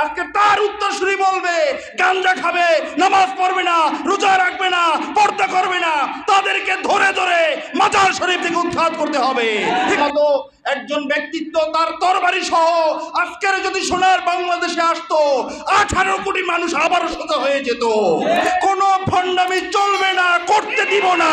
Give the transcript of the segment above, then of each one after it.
আজকে তার উত্তরসূরি বলবে গাঞ্জা খাবে, নামাজ পড়বে না, রোজা রাখবে না, পর্দা করবে না, তাদেরকে ধরে ধরে মাজার শরীফ থেকে উৎখাত করতে হবে। ঠিক মতো একজন ব্যক্তিত্ব তার তরবারি সহ আজকের যদি সোনার বাংলাদেশে আসতো 18 কোটি মানুষ আবারও সোজা হয়ে যেত। কোনো ভণ্ডামি চলবে না, করতে দিব না।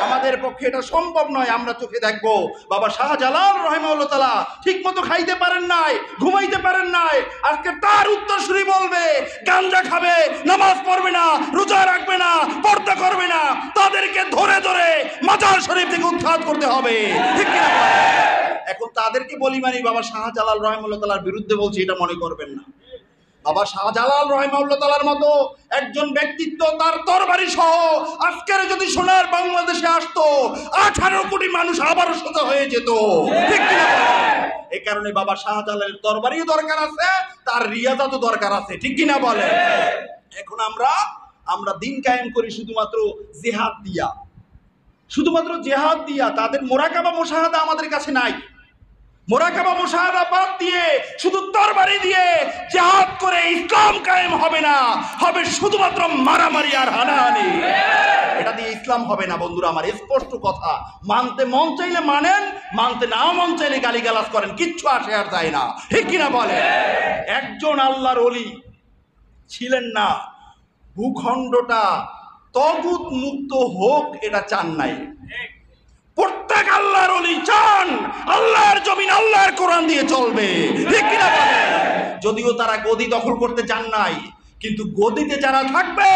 আমাদের পক্ষে এটা সম্ভব নয়। আমরা চোখে দেখবো বাবা শাহজালাল রাহিমাহুল্লাহ তাআলা ঠিক মতো খাইতে পারেন নাই, ঘুমাইতে পারেন নাই, আজকে তার উত্তরসূরি বলবে গাঞ্জা খাবে, নামাজ পড়বে না, রোজা রাখবে না, পর্দা করবে না, তাদেরকে ধরে ধরে মাজার শরীফ থেকে উৎখাত করতে হবে। ঠিক কিনা? এখন তাদেরকে বলি মানে বাবা শাহজালাল রাহিমাহুল্লাহ তাআলার বিরুদ্ধে বলছি এটা মনে করবেন না। বাবা শাহজালাল রাহিমাহুল্লাহ তাআলার মতো একজন ব্যক্তিত্ব তার তরবারি সহ আজকের যদি সোনার বাংলাদেশে আসতো 18 কোটি মানুষ আবারও সোজা হয়ে যেত। ঠিক কিনা? এই কারণে বাবা শাহজালালের তরবারিও দরকার আছে, তার রিয়াজাতও দরকার আছে। ঠিক কিনা বলে? এখন আমরা দিন কায়েম করি শুধুমাত্র জিহাদ দিয়া, শুধুমাত্র জিহাদ দিয়া। তাদের মোরাকাবা মুশাহাদা আমাদের কাছে নাই। মোরাকাবা মুশাহাদা বাদ দিয়ে শুধু তরবারি দিয়ে জিহাদ করে ইসলাম কায়েম হবে না, হবে শুধুমাত্র মারামারি আর হানাহানি। এটা দিয়ে ইসলাম হবে না বন্ধুরা আমার, স্পষ্ট কথা। মানতে মন চাইলে মানেন, মানতে নাও মন চাইলে গালিগালাজ করেন, কিচ্ছু আসে আর যায় না। ঠিক কিনা বলে? একজন আল্লাহর ওলি ছিলেন না, ভূখণ্ডটা তগুত মুক্ত হোক এটা চান নাই। প্রত্যেক আল্লাহর ওলি চান আল্লাহর জমিন আল্লাহর কোরআন দিয়ে চলবে। ঠিক কিনা বলে? যদিও তারা গদি দখল করতে চান নাই, কিন্তু গদিতে যারা থাকবে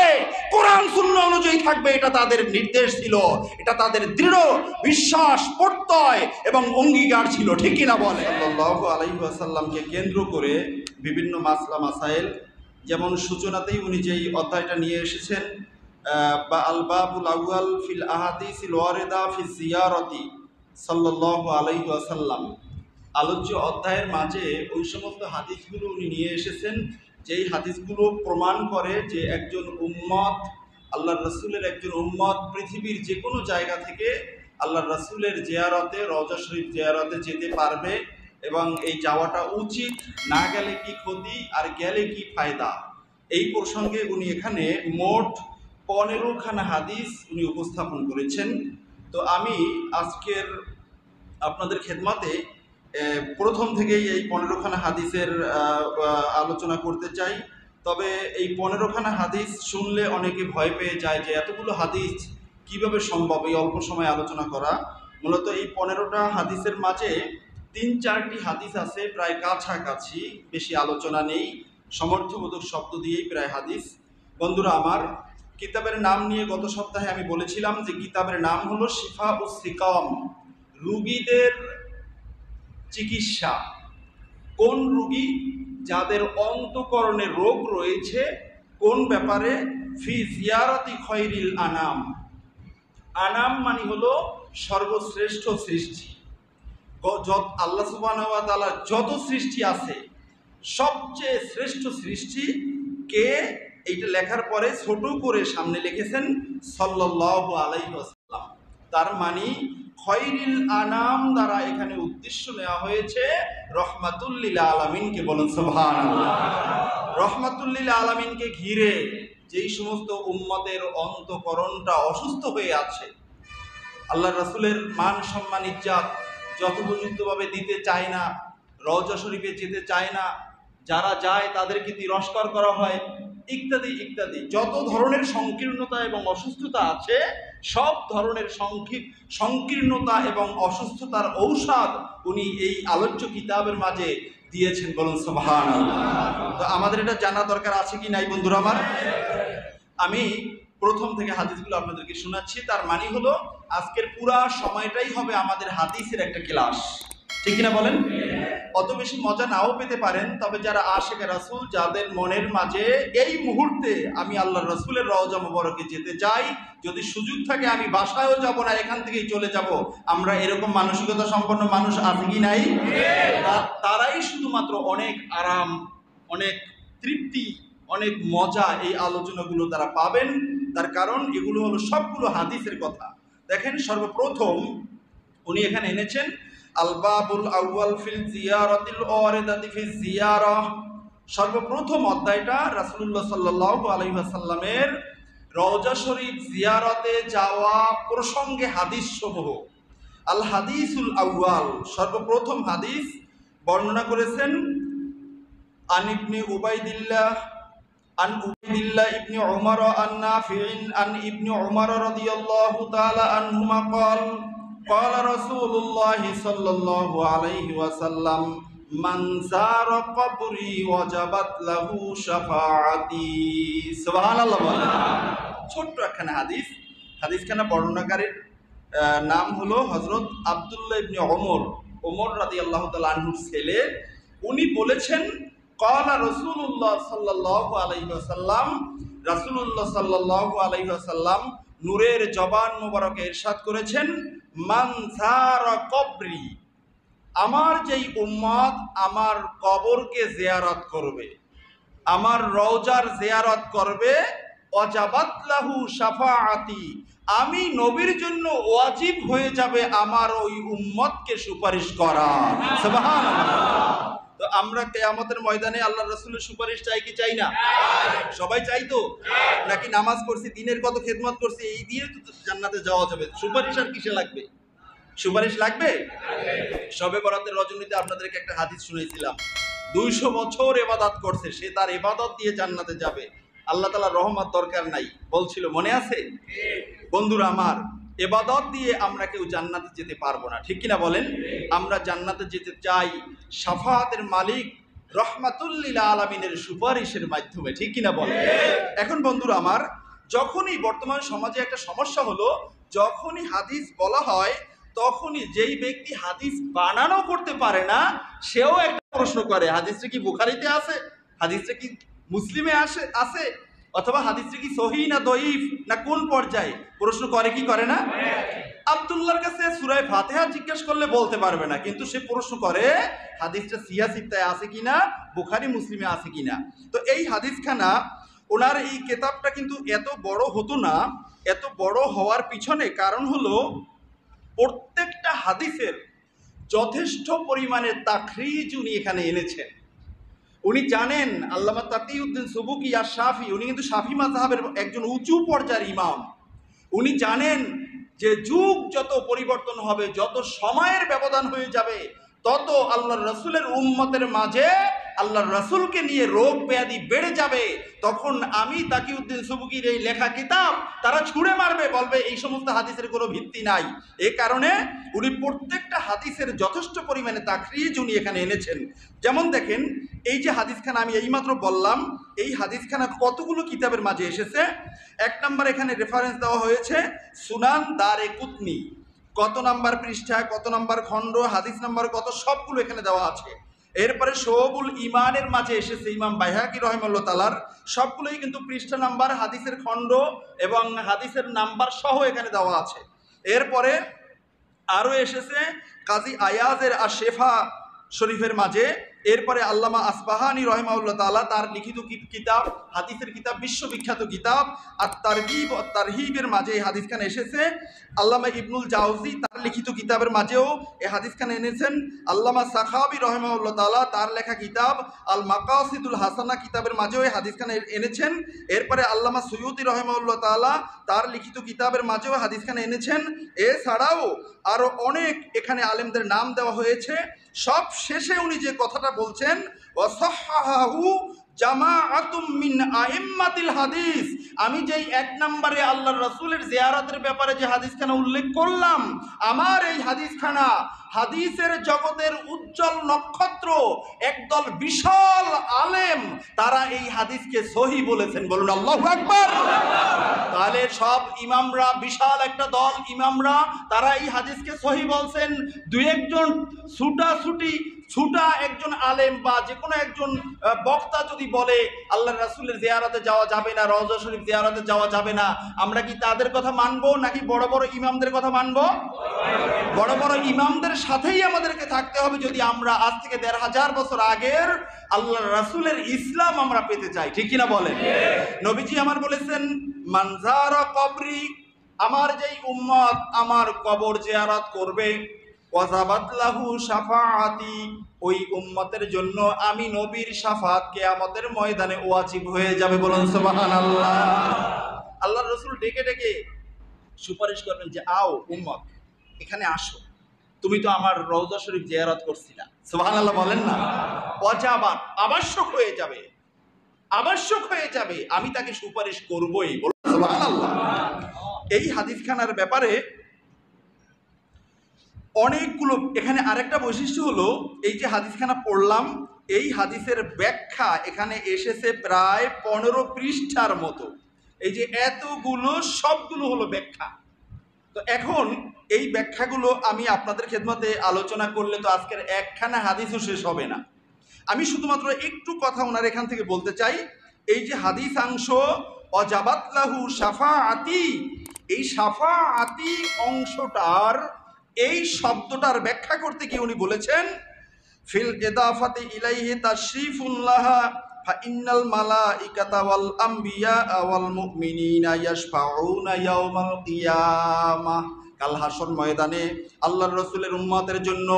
কোরআন সুন্নাহ অনুযায়ী থাকবে, এটা তাদের নির্দেশ ছিল, এটা তাদের দৃঢ় বিশ্বাস, প্রত্যয় এবং অঙ্গীকার ছিল। ঠিক কিনা বলে? সাল্লাল্লাহু আলাইহি ওয়াসাল্লামকে কেন্দ্র করে বিভিন্ন মাসলা মাসাইল, যেমন সূচনাতেই উনি যেই অধ্যায়টা নিয়ে এসেছেন বা আল বাবুল আউয়াল ফিল আহাদিসিল ওয়ারিদা ফি জিয়ারতি সাল্লাল্লাহু আলাইহি ওয়াসাল্লাম, আলোচ্য অধ্যায়ের মাঝে ওই সমস্ত হাদিসগুলো উনি নিয়ে এসেছেন যেই হাদিসগুলো প্রমাণ করে যে একজন উম্মত, আল্লাহর রাসূলের একজন উম্মত পৃথিবীর যে কোনো জায়গা থেকে আল্লাহর রাসূলের জিয়ারতে, রওজা শরীফ জিয়ারতে যেতে পারবে এবং এই যাওয়াটা উচিত, না গেলে কি ক্ষতি আর গেলে কি ফায়দা। এই প্রসঙ্গে উনি এখানে মোট 15খানা হাদিস উনি উপস্থাপন করেছেন। তো আমি আজকের আপনাদের খেদমতে প্রথম থেকেই এই 15খানা হাদিসের আলোচনা করতে চাই। তবে এই 15খানা হাদিস শুনলে অনেকে ভয় পেয়ে যায় যে এতগুলো হাদিস কিভাবে সম্ভব এই অল্প সময় আলোচনা করা। মূলত এই 15টা হাদিসের মাঝে 3-4টি হাদিস আছে প্রায় কাছাকাছি, বেশি আলোচনা নেই, সমর্থবোধক শব্দ দিয়েই প্রায় হাদিস। বন্ধুরা আমার, কিতাবের নাম নিয়ে গত সপ্তাহে আমি বলেছিলাম যে কিতাবের নাম হলো শিফা উস সিকাম, রুগীদের চিকিৎসা। কোন রুগী? যাদের অন্তঃকরণে রোগ রয়েছে। কোন ব্যাপারে? ফি জিয়ারতি খৈরিল আনাম। আনাম মানে হলো সর্বশ্রেষ্ঠ সৃষ্টি। আল্লাহ সুবহানাহু ওয়া তাআলার যত সৃষ্টি আছে সবচেয়ে শ্রেষ্ঠ সৃষ্টি কে? এইটা লেখার পরে ছোট করে সামনে লিখেছেন সাল্লাল্লাহু আলাইহি ওয়াসাল্লাম। তার মানে খৈরিল আনাম দ্বারা এখানে উদ্দেশ্য নেওয়া হয়েছে রহমাতুল লিল আলামিনকে। বলুন সুবহানাল্লাহ। রহমাতুল লিল আলামিনকে ঘিরে যেই সমস্ত উম্মতের অন্তঃকরণটা অসুস্থ হয়ে আছে, আল্লাহর রাসূলের মান সম্মান ইজ্জত যথোপযুক্তভাবে দিতে চায় না, রওজা শরীফে যেতে চায় না, যারা যায় তাদেরকে তিরস্কার করা হয়, ইত্যাদি ইত্যাদি। যত ধরনের সংকীর্ণতা এবং অসুস্থতা আছে সব ধরনের সংকীর্ণতা এবং অসুস্থতার ঔষধ উনি এই আলোচ্য কিতাবের মাঝে দিয়েছেন। বলুন সুবহানাল্লাহ। তো আমাদের এটা জানা দরকার আছে কি নাই বন্ধুরা আমার? আমি প্রথম থেকে হাদিসগুলো আপনাদেরকে শোনাচ্ছি। তার মানে হলো আজকের পুরা সময়টাই হবে আমাদের হাদিসের একটা ক্লাস। ঠিক কিনা বলেন? অত বেশি মজা নাও পেতে পারেন, তবে যারা আশিকে রাসূল, যাদের মনের মাঝে এই মুহূর্তে আমি আল্লাহর রাসূলের রওজা মুবারকে যেতে চাই, যদি সুযোগ থাকে আমি বাসায়ও যাব না, এখান থেকেই চলে যাব, আমরা এরকম মানসিকতা সম্পন্ন মানুষ আছে কি নাই? তারাই শুধুমাত্র অনেক আরাম, অনেক তৃপ্তি, অনেক মজা এই আলোচনাগুলো তারা পাবেন। তার কারণ এগুলো হলো সবগুলো হাদিসের কথা। দেখেন, সর্বপ্রথম উনি এখানে এনেছেন আল বাবুল আউয়াল ফিল জিয়ারাতিল ওয়ারিদাতি ফি জিয়ারাহ। সর্বপ্রথম অধ্যায়টা রাসূলুল্লাহ সাল্লাল্লাহু আলাইহি ওয়াসাল্লামের রওজা শরীফ জিয়ারতে যাওয়া প্রসঙ্গে হাদিস সমূহ। আল হাদিসুল আউয়াল, সর্বপ্রথম হাদিস বর্ণনা করেছেন আন ইবনে উবাইদিল্লাহ ইবনে উমর আন নাফি'in আন ইবনে উমর রাদিয়াল্লাহু তাআলা আনহুমা ক্বাল ক্বালা রাসূলুল্লাহ সাল্লাল্লাহু আলাইহি ওয়াসাল্লাম মান যারা কবরি ওয়াজাবাত লাহু শাফাআতি। সুবহানাল্লাহ। ছোট্ট একখানা হাদিস। হাদিসখানা বর্ণনাকারীর নাম হলো হযরত আব্দুল্লাহ ইবনে ওমর রাদিয়াল্লাহু তাআলা আনহুর ছেলে। উনি বলেছেন ক্বালা রাসূলুল্লাহ সাল্লাল্লাহু আলাইহি ওয়াসাল্লাম, রাসূলুল্লাহ সাল্লাল্লাহু আলাইহি ওয়াসাল্লাম নূরের জবান মোবারকে ইরশাদ করেছেন, মান যারা কবরি, আমার যেই উম্মত আমার কবরকে জিয়ারত করবে, আমার রওজার জিয়ারত করবে, ওয়াজাবাত লাহু শাফাআতি, আমি নবীর জন্য ওয়াজিব হয়ে যাবে আমার ওই উম্মতকে সুপারিশ করা। সুবহানাল্লাহ। তো আমরা কিয়ামতের ময়দানে আল্লাহর রাসূলের সুপারিশ চাই কি চাই না? সবাই চাই তো? নাকি নামাজ পড়ছি, দিনের কত খেদমত করছি, এই দিয়ে তো জান্নাতে যাওয়া যাবে, সুপারিশ আর কিসে লাগবে? সুপারিশ লাগবে? শবে বরাতের রজনীতে আপনাদেরকে একটা হাদিস শুনেছিলাম, 200 বছর ইবাদত করছে, সে তার ইবাদত দিয়ে জান্নাতে যাবে, আল্লাহ তাআলার রহমত দরকার নাই বলছিল, মনে আছে? বন্ধুরা আমার, ইবাদত দিয়ে আমরা কেউ জান্নাতে যেতে পারবো না, ঠিক কিনা বলেন? আমরা জান্নাতে যেতে চাই শাফাআতের মালিক রহমাতুল লিল আলামিনের সুপারিশের মাধ্যমে, ঠিক কিনা বলেন? এখন বন্ধুরা আমার, যখনই বর্তমান সমাজে একটা সমস্যা হলো, যখনই হাদিস বলা হয় তখনই যেই ব্যক্তি হাদিস বানানো করতে পারে না সেও একটা প্রশ্ন করে, হাদিসটা কি বুখারীতে আছে, হাদিসটা কি মুসলিমে আছে, অথবা হাদিসটা কি সহিহ না দঈফ না কোন পর্যায়ে, প্রশ্ন করে কি করে না? আব্দুল্লাহর কাছে সূরা ফাতিহা জিজ্ঞেস করলে বলতে পারবে না, কিন্তু সে প্রশ্ন করে হাদিসটা সিয়াহ সিত্তায় আছে কিনা, বুখারী মুসলিমে আছে কিনা। তো এই হাদিসখানা, ওনার এই কিতাবটা কিন্তু এত বড় হতো না, এত বড় হওয়ার পিছনে কারণ হলো প্রত্যেকটা হাদিসের যথেষ্ট পরিমাণে তাখরিজ উনি এখানে এনেছেন। উনি জানেন, আল্লামা তাকিউদ্দিন সুবুকি আর শাফি, উনি কিন্তু শাফি মাযহাবের একজন উঁচু পর্যায়ের ইমাম। উনি জানেন যে যুগ যত পরিবর্তন হবে, যত সময়ের ব্যবধান হয়ে যাবে, তত আল্লাহর রাসূলের উম্মতের মাঝে আল্লাহর রাসূলকে নিয়ে রোগ ব্যাধি বেড়ে যাবে। তখন আমি তাকিউদ্দিন সুবুকির এই লেখা কিতাব তারা ছুঁড়ে মারবে, বলবে এই সমস্ত হাদিসের কোনো ভিত্তি নাই। এই কারণে উনি প্রত্যেকটা হাদিসের যথেষ্ট পরিমাণে তাখরিজ উনি এখানে এনেছেন। যেমন দেখেন, এই যে হাদিসখানা আমি এইমাত্র বললাম, এই হাদিসখানা কতগুলো কিতাবের মাঝে এসেছে। 1 নম্বর এখানে রেফারেন্স দেওয়া হয়েছে সুনান দারে কুতনি, কত নাম্বার পৃষ্ঠা, কত নাম্বার খণ্ড, হাদিস নাম্বার কত, সবগুলো এখানে দেওয়া আছে। এরপরে শুউবুল ঈমানের মাঝে এসেছে ইমাম বাইহাকী রাহিমাহুল্লাহ তাআলার, সবগুলোই কিন্তু পৃষ্ঠা নাম্বার, হাদিসের খণ্ড এবং হাদিসের নাম্বার সহ এখানে দেওয়া আছে। এরপরে আরও এসেছে কাজী আয়াজের আশ-শিফা শরীফের মাঝে। এরপরে আল্লামা আসবাহানি রাহিমাহুল্লাহ তাআলা তার লিখিত কিতাব, হাদিসের কিতাব, বিশ্ববিখ্যাত কিতাব আত-তারগীব ও তারহিবের মাঝে এই হাদিসখানা এসেছে। আল্লামা ইবনুল জাওজি তার লিখিত কিতাবের মাঝেও এই হাদিসখানা এনেছেন। আল্লামা সাখাবী রাহিমাহুল্লাহ তাআলা তার লেখা কিতাব আল মাকাসিদুল হাসানা কিতাবের মাঝেও এই হাদিসখানা এনেছেন। এরপরে আল্লামা সুয়ুতী রাহিমাহুল্লাহ তাআলা তার লিখিত কিতাবের মাঝেও হাদিসখানা এনেছেন। এছাড়াও আরও অনেক এখানে আলেমদের নাম দেওয়া হয়েছে। সব শেষে উনি যে কথাটা বলছেন, ওয়াসাহহাহু জামাআতুম মিন আইম্মাতিল হাদিস, আমি যেই 1 নম্বরে আল্লাহর রাসূলের জিয়ারতের ব্যাপারে যে হাদিসখানা উল্লেখ করলাম, আমার এই হাদিসখানা হাদিসের জগতের উজ্জ্বল নক্ষত্র একদল বিশাল আলেম, তারা এই হাদিসকে সহিহ বলেছেন। বলুন আল্লাহু আকবার। তাহলে সব ইমামরা, বিশাল একটা দল ইমামরা, তারা এই হাদিসকে সহিহ বলছেন। 2-1 জন ছুটা একজন আলেম বা যে কোনো একজন বক্তা যদি বলে আল্লাহর রাসূলের জিয়ারতে যাওয়া যাবে না, রওজা শরীফ জিয়ারতে যাওয়া যাবে না, আমরা কি তাদের কথা মানবো নাকি বড় বড় ইমামদের কথা মানবো? বড় বড় ইমামদের সাথেই আমাদেরকে থাকতে হবে যদি আমরা আজ থেকে 1500 বছর আগের আল্লাহর রাসূলের ইসলাম আমরা পেতে চাই, ঠিক কিনা বলেন? নবীজি আমার বলেছেন, মান যারা কবরি, আমার যেই উম্মত আমার কবর জিয়ারত করবে, ওয়াজাবাত লাহু শাফাআতি, ওই উম্মতের জন্য আমি নবীর শাফাত কিয়ামতের ময়দানে ওয়াজিব হয়ে যাবে। বলুন সুবহানাল্লাহ। আল্লাহর রাসূল ডেকে ডেকে সুপারিশ করবেন যে আও উম্মত, এখানে আসো, তুমি তো আমার রওজা শরীফ জিয়ারত করছিলা। সুবহানাল্লাহ বলেন না। ওয়াজাবাত, আবশ্যক হয়ে যাবে, আবশ্যক হয়ে যাবে, আমি তাকে সুপারিশ করবই। বলুন সুবহানাল্লাহ। এই হাদিসখানার ব্যাপারে অনেকগুলো, এখানে আরেকটা বৈশিষ্ট্য হলো, এই যে হাদিসখানা পড়লাম, এই হাদিসের ব্যাখ্যা এখানে এসেছে প্রায় 15 পৃষ্ঠার মতো। এই যে এতগুলো, সবগুলো হলো ব্যাখ্যা। তো এখন এই ব্যাখ্যাগুলো আমি আপনাদের খেদমতে আলোচনা করলে তো আজকের একখানা হাদিসও শেষ হবে না। আমি শুধুমাত্র একটু কথা ওনার এখান থেকে বলতে চাই। এই যে হাদিসাংশ ওয়াজাবাত লাহু শাফাআতি, এই শাফাআতি অংশটার, এই শব্দটার ব্যাখ্যা করতে গিয়ে উনি বলেছেন ফিল ইদাফাতি ইলাইহি তাশরিফুন লাহা ফা ইন্নাল মালাইকাতা ওয়াল আমবিয়া ওয়াল মুমিনিনা ইয়াশফাউনা ইয়াওমাল কিয়ামাহ। কাল হাসর ময়দানে আল্লাহর রাসূলের উম্মতের জন্য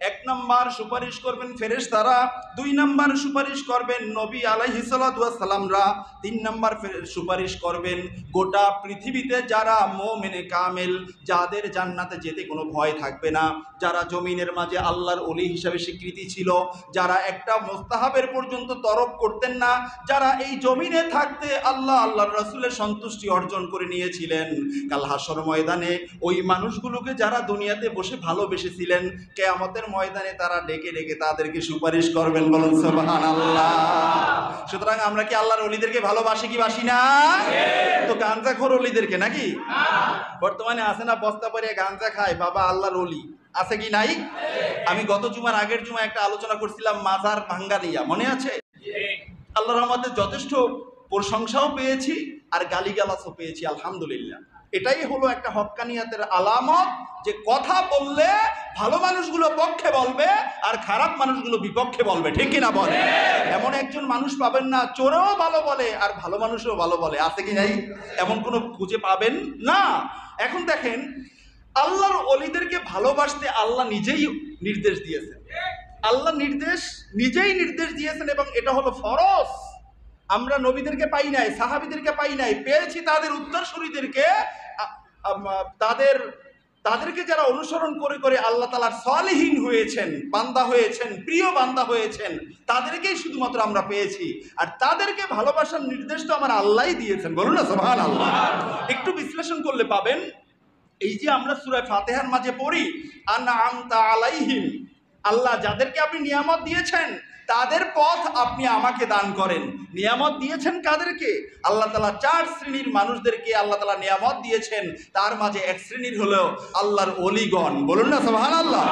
1 নাম্বার সুপারিশ করবেন ফেরেশতারা, 2 নাম্বার সুপারিশ করবেন নবী আলাইহিস সালাতু ওয়াস সালামরা, 3 নাম্বার সুপারিশ করবেন গোটা পৃথিবীতে যারা মুমিনে কামেল, যাদের জান্নাতে যেতে কোনো ভয় থাকবে না, যারা জমিনের মাঝে আল্লাহর ওলি হিসাবে স্বীকৃতি ছিল, যারা একটা মুস্তাহাবের পর্যন্ত তরক করতেন না, যারা এই জমিনে থাকতে আল্লাহর রাসূলের সন্তুষ্টি অর্জন করে নিয়েছিলেন, কাল হাসর ময়দানে ওই মানুষগুলোকে যারা দুনিয়াতে বসে ভালোবেসেছিলেন, কিয়ামতের ময়দানে তারা ডেকে ডেকে তাদেরকে সুপারিশ করবেন। বলুন সুবহানাল্লাহ। সুতরাং আমরা কি আল্লাহর ওলিদেরকে ভালোবাসি কি বাসি না? তো গাঁজাখোর ওলিদেরকে নাকি? বর্তমানে আছে না বস্তা পরে গাঁজা খায় বাবা আল্লাহর ওলি, আছে কি নাই? আমি গত জুমার আগের জুমা একটা আলোচনা করছিলাম মাজার ভাঙ্গা নিয়া, মনে আছে? আল্লাহর রহমতে যথেষ্ট প্রশংসাও পেয়েছি আর গালিগালাজও পেয়েছি, আলহামদুলিল্লাহ। এটাই হলো একটা হক্কানিয়াতের আলামত, যে কথা বললে ভালো মানুষগুলো পক্ষে বলবে আর খারাপ মানুষগুলো বিপক্ষে বলবে, ঠিক কিনা বলে? এমন একজন মানুষ পাবেন না চোরেও ভালো বলে আর ভালো মানুষও ভালো বলে, আছে কি নাই? এমন কোনো খুঁজে পাবেন না। এখন দেখেন, আল্লাহর ওলিদেরকে ভালোবাসতে আল্লাহ নিজেই নির্দেশ দিয়েছেন, আল্লাহ নিজেই নির্দেশ দিয়েছেন, এবং এটা হলো ফরজ। আমরা নবীদেরকে পাই নাই, সাহাবীদেরকে পাই নাই, পেয়েছি তাদের উত্তরসূরিদেরকে, তাদেরকে যারা অনুসরণ করে করে আল্লাহ তাআলার সালেহীন হয়েছেন, বান্দা হয়েছেন, প্রিয় বান্দা হয়েছেন, তাদেরকেই শুধুমাত্র আমরা পেয়েছি। আর তাদেরকে ভালোবাসার নির্দেশ তো আমার আল্লাহই দিয়েছেন। বলুন না সুবহানাল্লাহ। একটু বিশ্লেষণ করলে পাবেন, এই যে আমরা সূরা ফাতিহার মাঝে পড়ি আনআমতা আলাইহিম, আল্লাহ যাদেরকে আপনি নিয়ামত দিয়েছেন তাদের পথ আপনি আমাকে দান করেন। নিয়ামত দিয়েছেন কাদেরকে? আল্লাহ তাআলা 4 শ্রেণীর মানুষদেরকে আল্লাহ তাআলা নিয়ামত দিয়েছেন, তার মাঝে এক শ্রেণীর হলো আল্লাহর ওলিগণ। বলুন না সুবহানাল্লাহ।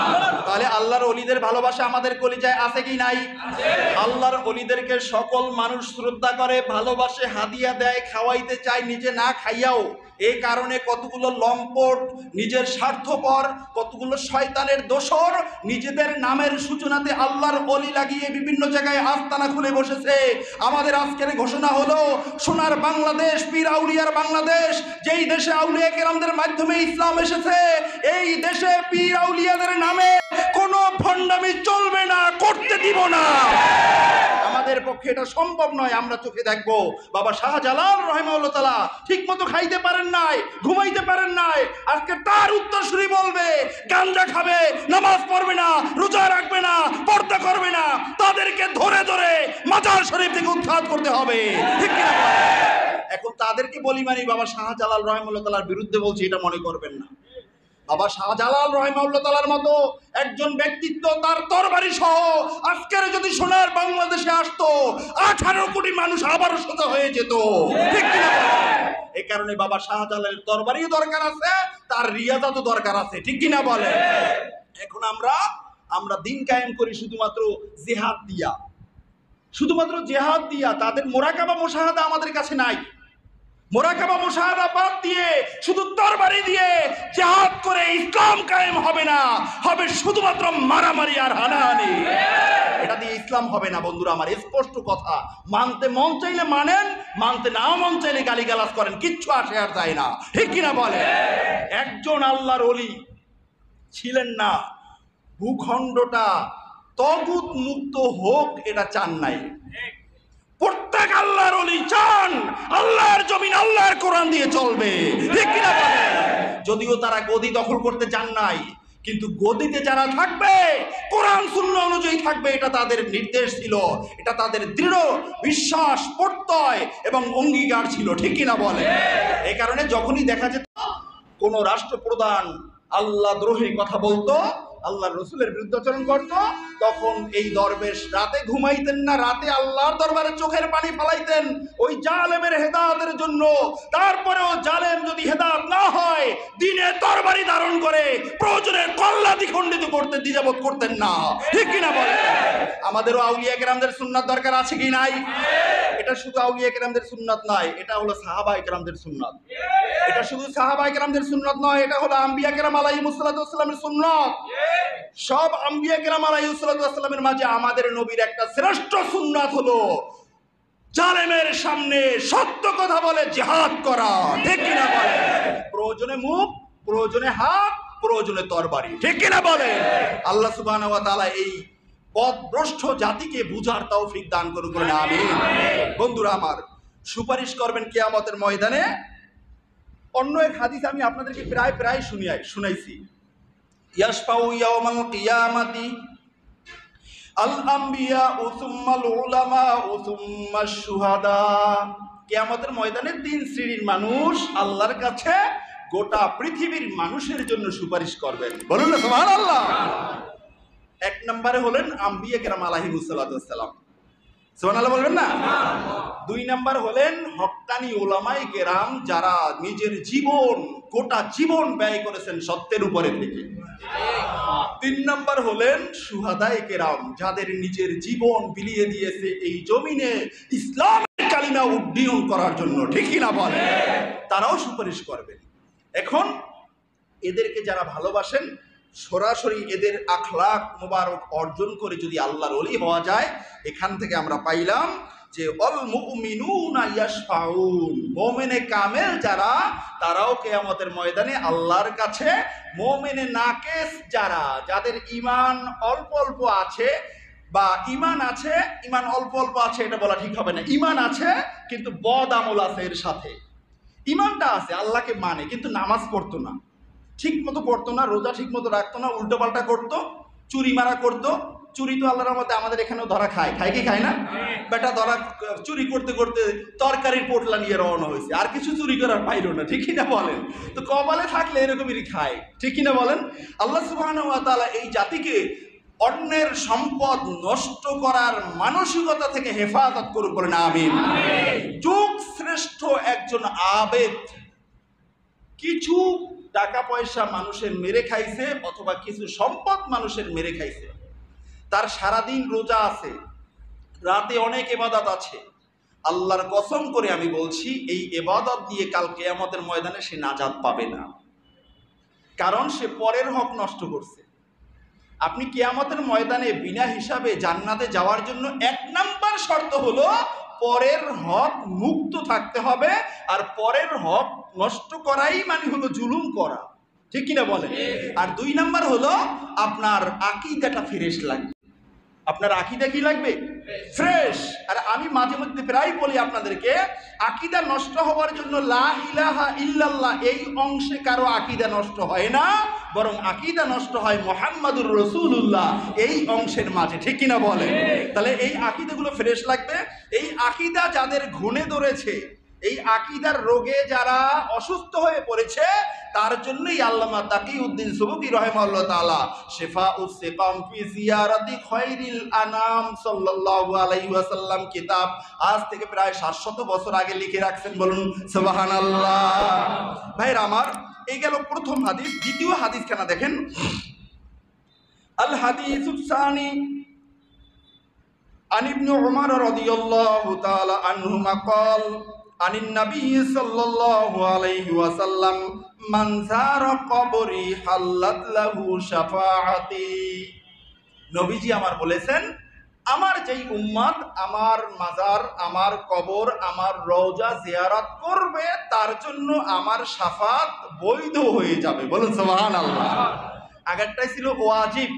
তাহলে আল্লাহর ওলিদের ভালোবাসা আমাদের কলিজায় আছে কি নাই? আল্লাহর ওলিদেরকে সকল মানুষ শ্রদ্ধা করে, ভালোবাসে, হাদিয়া দেয়, খাওয়াইতে চায়, নিজে না খাইয়াও। এই কারণে কতগুলো লম্পট, নিজের স্বার্থপর, কতগুলো শয়তানের দোসর নিজেদের নামের সূচনাতে আল্লাহর ওলি লাগিয়ে বিভিন্ন জায়গায় আস্তানা খুলে বসেছে। আমাদের আজকের ঘোষণা হলো, সোনার বাংলাদেশ, পীর আউলিয়ার বাংলাদেশ, যেই দেশে আউলিয়া কেরামদের মাধ্যমে ইসলাম এসেছে, এই দেশে পীর আউলিয়াদের নামে কোনো ভণ্ডামি চলবে না, করতে দিব না। আমাদের পক্ষে এটা সম্ভব নয়। আমরা চোখে দেখবো বাবা শাহজালাল রাহিমাহুল্লাহ তাআলা ঠিক মতো খাইতে পারেন নাই, ঘুমাইতে পারেন নাই, আজকে তার উত্তরসূরি বলবে গাঞ্জা খাবে, নামাজ পড়বে না, রোজা রাখবে না, পর্দা করবে না, তাদেরকে ধরে ধরে মাজার শরীফ থেকে উৎখাত করতে হবে, ঠিক কিনা? এখন তাদেরকে বলি মানে বাবা শাহজালাল রাহিমাহুল্লাহ তাআলার বিরুদ্ধে বলছি এটা মনে করবেন না। বাবা শাহজালাল রাহিমাহুল্লাহ তাআলার মতো একজন ব্যক্তিত্ব, তার তরবারি সহ আজকের যদি সোনার বাংলাদেশে আসতো 18 কোটি মানুষ আবারও সোজা হয়ে যেত, ঠিক কিনা? এই কারণে বাবা শাহজালালের তরবারিও দরকার আছে, তার রিয়াজাতও দরকার আছে, ঠিক কিনা বলে? এখন আমরা দিন কায়েম করি শুধুমাত্র জিহাদ দিয়া, শুধুমাত্র জিহাদ দিয়া। তাদের মোরাকাবা মুশাহাদা আমাদের কাছে নাই। মোরাকাবা মুশাহাদা বাদ দিয়ে শুধু তরবারি দিয়ে জিহাদ করে ইসলাম কায়েম হবে না, হবে শুধুমাত্র মারামারি আর হানাহানি। এটা দিয়ে ইসলাম হবে না বন্ধুরা আমার, স্পষ্ট কথা। মানতে মন চাইলে মানেন, মানতে না মন চাইলে গালিগালাজ করেন, কিচ্ছু আসে আর যায় না, ঠিক কিনা বলে? একজন আল্লাহর ওলি ছিলেন না, ভূখণ্ডটা তগুত মুক্ত হোক, এটা চান নাই। প্রত্যেক আল্লাহর ওলি চান আল্লাহর জমিন আল্লাহর কোরআন দিয়ে চলবে, ঠিক কিনা বলেন? যদিও তারা গদি দখল করতে চান নাই, কিন্তু গদিতে যারা থাকবে কোরআন সুন্নাহ অনুযায়ী থাকবে, এটা তাদের নির্দেশ ছিল, এটা তাদের দৃঢ় বিশ্বাস, প্রত্যয় এবং অঙ্গীকার ছিল, ঠিক কিনা বলে? এই কারণে যখনই দেখা যেত কোন রাষ্ট্রপ্রধান আল্লাহ দ্রোহী কথা বলতো, আল্লাহ রসুলের বিরুদ্ধাচরণ করত, তখন এই দরবেশ রাতে ঘুমাইতেন না, রাতে আল্লাহর দরবারে চোখের পানি ফেলাইতেন ওই জালেমের হেদায়েতের জন্য। তারপরেও জালেম যদি হেদায়েত না হয়, দিনে তরবারি ধারণ করে প্রয়োজনে কল্লা দ্বিখণ্ডিত করতে দ্বিধাবোধ করতেন না, ঠিক কিনা বলে? আমাদেরও আউলিয়া কেরামদের সুন্নাত দরকার আছে কি নাই? এটা শুধু আউলিয়া কেরামদের সুন্নাত নয়, এটা হলো সাহাবায়ে কেরামদের সুন্নাত। এটা শুধু সাহাবায়ে কেরামদের সুন্নাত নয়, এটা হলো আম্বিয়া কেরাম আলাইহিমুস সালাতু ওয়াস সালামের সুন্নাত। সব আম্বিয়া কেরাম আলাইহিস সালাতু ওয়াস সালামের মাঝে আমাদের নবীর একটা শ্রেষ্ঠ সুন্নাত হলো জালেমের সামনে সত্য কথা বলে জিহাদ করা, ঠিক কিনা বলে? প্রয়োজনে মুখ, প্রয়োজনে হাত, প্রয়োজনে তরবারি, ঠিক কিনা বলে? আল্লাহ সুবহানাহু ওয়া তাআলা এই পথভ্রষ্ট জাতিকে বুঝার তৌফিক দান করুন, আমিন। বন্ধুরা আমার, সুপারিশ করবেন কিয়ামতের ময়দানে। অন্য এক হাদিস আমি আপনাদেরকে প্রায় শুনাইছি। ইয়াশফাউ ইয়াওমাল কিয়ামাতি আল আম্বিয়া সুম্মাল উলামা সুম্মাশ শুহাদা। কিয়ামতের ময়দানে তিন শ্রেণীর মানুষ আল্লাহর কাছে গোটা পৃথিবীর মানুষের জন্য সুপারিশ করবেন, বলুন না সুবহানাল্লাহ। এক নম্বরে হলেন আম্বিয়া কেরাম আলাইহিমুস সালাতু ওয়াস সালাম, সুবহানাল্লাহ বলবেন না? দুই নাম্বার হলেন হক্কানি উলামায়ে কেরাম, যারা নিজের জীবন, গোটা জীবন ব্যয় করেছেন সত্যের উপরে থেকে। তিন নাম্বার হলেন শুহাদায়ে কেরাম, যাদের নিজের জীবন বিলিয়ে দিয়েছে এই জমিনে ইসলামের কালিমা উড্ডীয়ন করার জন্য, ঠিক কিনা বলে? তারাও সুপারিশ করবেন। এখন এদেরকে যারা ভালোবাসেন, সরাসরি এদের আখলাক মোবারক অর্জন করে যদি আল্লাহর ওলি হওয়া যায়, এখান থেকে আমরা পাইলাম যে অল মুমিনুনা ইয়াশফাউন, মুমিনে কামেল যারা, তারাও কিয়ামতের ময়দানে আল্লাহর কাছে, মুমিনে নাকেস যারা, যাদের ঈমান অল্প অল্প আছে, বা ঈমান আছে, ঈমান অল্প অল্প আছে এটা বলা ঠিক হবে না, ঈমান আছে কিন্তু বদ আমল আছে এর সাথে। ঈমানটা আছে, আল্লাহকে মানে, কিন্তু নামাজ পড়তো না, ঠিক মতো পড়তো না, রোজা ঠিক মতো রাখতো না, উল্টো পাল্টা করতো, চুরি মারা করতো। চুরি তো আল্লাহর রহমতে আমাদের এখানেও ধরা খায়, খায় কি খায় না? বেটা ধরা চুরি করতে করতে তরকারির পোটলা নিয়ে রওনা হয়েছে, আর কিছু চুরি করার পাইলো না, ঠিক কিনা বলেন? তো কপালে থাকলে এরকমই খায়, ঠিক কিনা বলেন? আল্লাহ সুবহানাহু ওয়া তাআলা এই জাতিকে অন্যের সম্পদ নষ্ট করার মানসিকতা থেকে হেফাজত করুন, বলেন আমিন। যুগ শ্রেষ্ঠ একজন আবেদ কিছু টাকা পয়সা মানুষের মেরে খাইছে, অথবা কিছু সম্পদ মানুষের মেরে খাইছে, তার সারাদিন রোজা আছে, রাতে অনেক ইবাদত আছে। আল্লাহর কসম করে আমি বলছি, এই ইবাদত দিয়ে কাল কিয়ামতের ময়দানে সে নাজাত পাবে না, কারণ সে পরের হক নষ্ট করছে। আপনি কিয়ামতের ময়দানে বিনা হিসাবে জান্নাতে যাওয়ার জন্য এক নাম্বার শর্ত হলো পরের হক মুক্ত থাকতে হবে, আর পরের হক নষ্ট করাই মানে হলো জুলুম করা, ঠিক কিনা বলে? আর দুই নাম্বার হলো আপনার আকীদাটা ফ্রেশ লাগবে। আপনার আকীদা কি লাগবে? ফ্রেশ। আর আমি মাঝে মধ্যে প্রায় বলি আপনাদেরকে, আকীদা নষ্ট হওয়ার জন্য লা ইলাহা ইল্লাল্লাহ এই অংশে কারো আকীদা নষ্ট হয় না, বরং আকীদা নষ্ট হয় মুহাম্মাদুর রাসূলুল্লাহ এই অংশের মাঝে, ঠিক কিনা বলে? তাহলে এই আকীদাগুলো ফ্রেশ লাগবে। এই আকীদা যাদের ঘুণে ধরেছে, এই আকীদার রোগে যারা অসুস্থ হয়ে পড়েছে, তার জন্যই আল্লামা তাকিউদ্দিন সুবকি রাহিমাহুল্লাহ তাআলা শিফাউস সিকাম ফি জিয়ারাতি খায়রিল আনাম সাল্লাল্লাহু আলাইহি ওয়াসাল্লাম কিতাব আজ থেকে প্রায় 700 বছর আগে লিখে রাখছেন, বলুন সুবহানাল্লাহ। ভাইরা আমার, এই গেল প্রথম হাদিস। দ্বিতীয় হাদিস কেন দেখেন, আল হাদিসুস সানি আন ইবনে উমর রাদিয়াল্লাহু তাআলা আনহুমা قال عن النبي صلى الله عليه وسلم من زار قبري حلت له شفاعتي। নবীজি আমার বলেছেন, আমার যেই উম্মত আমার মাজার, আমার কবর, আমার রওজা জিয়ারত করবে, তার জন্য আমার শাফাত বৈধ হয়ে যাবে, বলুন সুবহানাল্লাহ। আগেরটাই ছিল ওয়াজিব,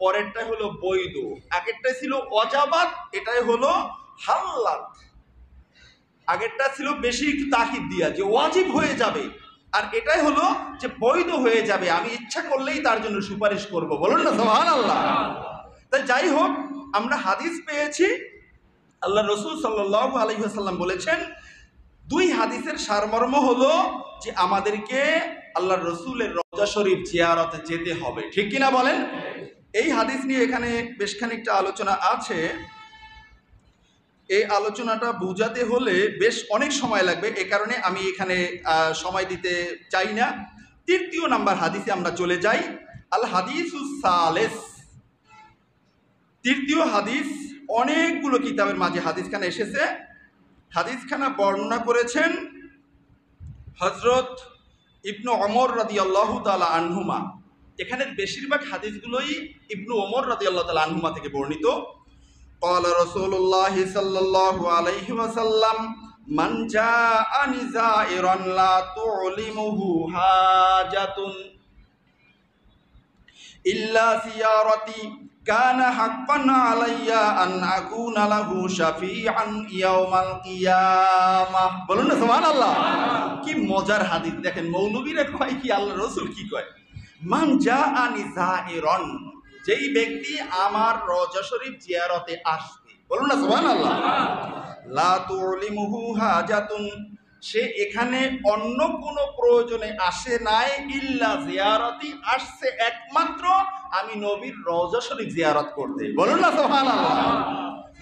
পরেরটাই হলো বৈধ, আগেরটাই ছিল অজাবাত, এটাই হলো হাল্লাত। আগেরটা ছিল বেশি তাকিদ দিয়া যে ওয়াজিব হয়ে যাবে, আর এটাই হলো যে বৈধ হয়ে যাবে, আমি ইচ্ছা করলেই তার জন্য সুপারিশ করব। বলুন না সুবহানাল্লাহ। তাই যাই হোক, আমরা হাদিস পেয়েছি, আল্লাহ রসুল সাল্লাল্লাহু আলাইহি ওয়াসাল্লাম বলেছেন, দুই হাদিসের সারমর্ম হলো যে আমাদেরকে আল্লাহ রসুলের রওজা শরীফ জিয়ারতে যেতে হবে, ঠিক কিনা বলেন? এই হাদিস নিয়ে এখানে বেশ খানিকটা আলোচনা আছে। এই আলোচনাটা বুঝাতে হলে বেশ অনেক সময় লাগবে, এ কারণে আমি এখানে সময় দিতে চাই না। তৃতীয় নাম্বার হাদিসে আমরা চলে যাই। আল হাদিসুস সালেস, তৃতীয় হাদিস। অনেকগুলো কিতাবের মাঝে হাদিসখানা এসেছে। হাদিসখানা বর্ণনা করেছেন হযরত ইবনু ওমর রাদিয়াল্লাহু তাআলা আনহুমা। এখানের বেশিরভাগ হাদিসগুলোই ইবনু ওমর রাদিয়াল্লাহু তাআলা আনহুমা থেকে বর্ণিত। قال رسول الله صلى الله عليه وسلم من جاءني زائرا لا تعلمه حاجة إلا زيارتي كان حقا علي أن أكون له شفيعا يوم القيامة। বলুন না সুবহানাল্লাহ। কি মজার হাদিস দেখেন, মৌলবীরা কয় কি, আল্লাহ রাসূল কি কয়? মান জাআনি যায়িরান, যেই ব্যক্তি আমার রওজা শরীফ জিয়ারতে আসবে, বলুন না সুবহানাল্লাহ, লা তুলিমুহু হাজাতুন, সে এখানে অন্য কোনো প্রয়োজনে আসে নাই, ইল্লা জিয়ারতি, আসছে একমাত্র আমি নবীর রওজা শরীফ জিয়ারত করতে, বলুন না সুবহানাল্লাহ।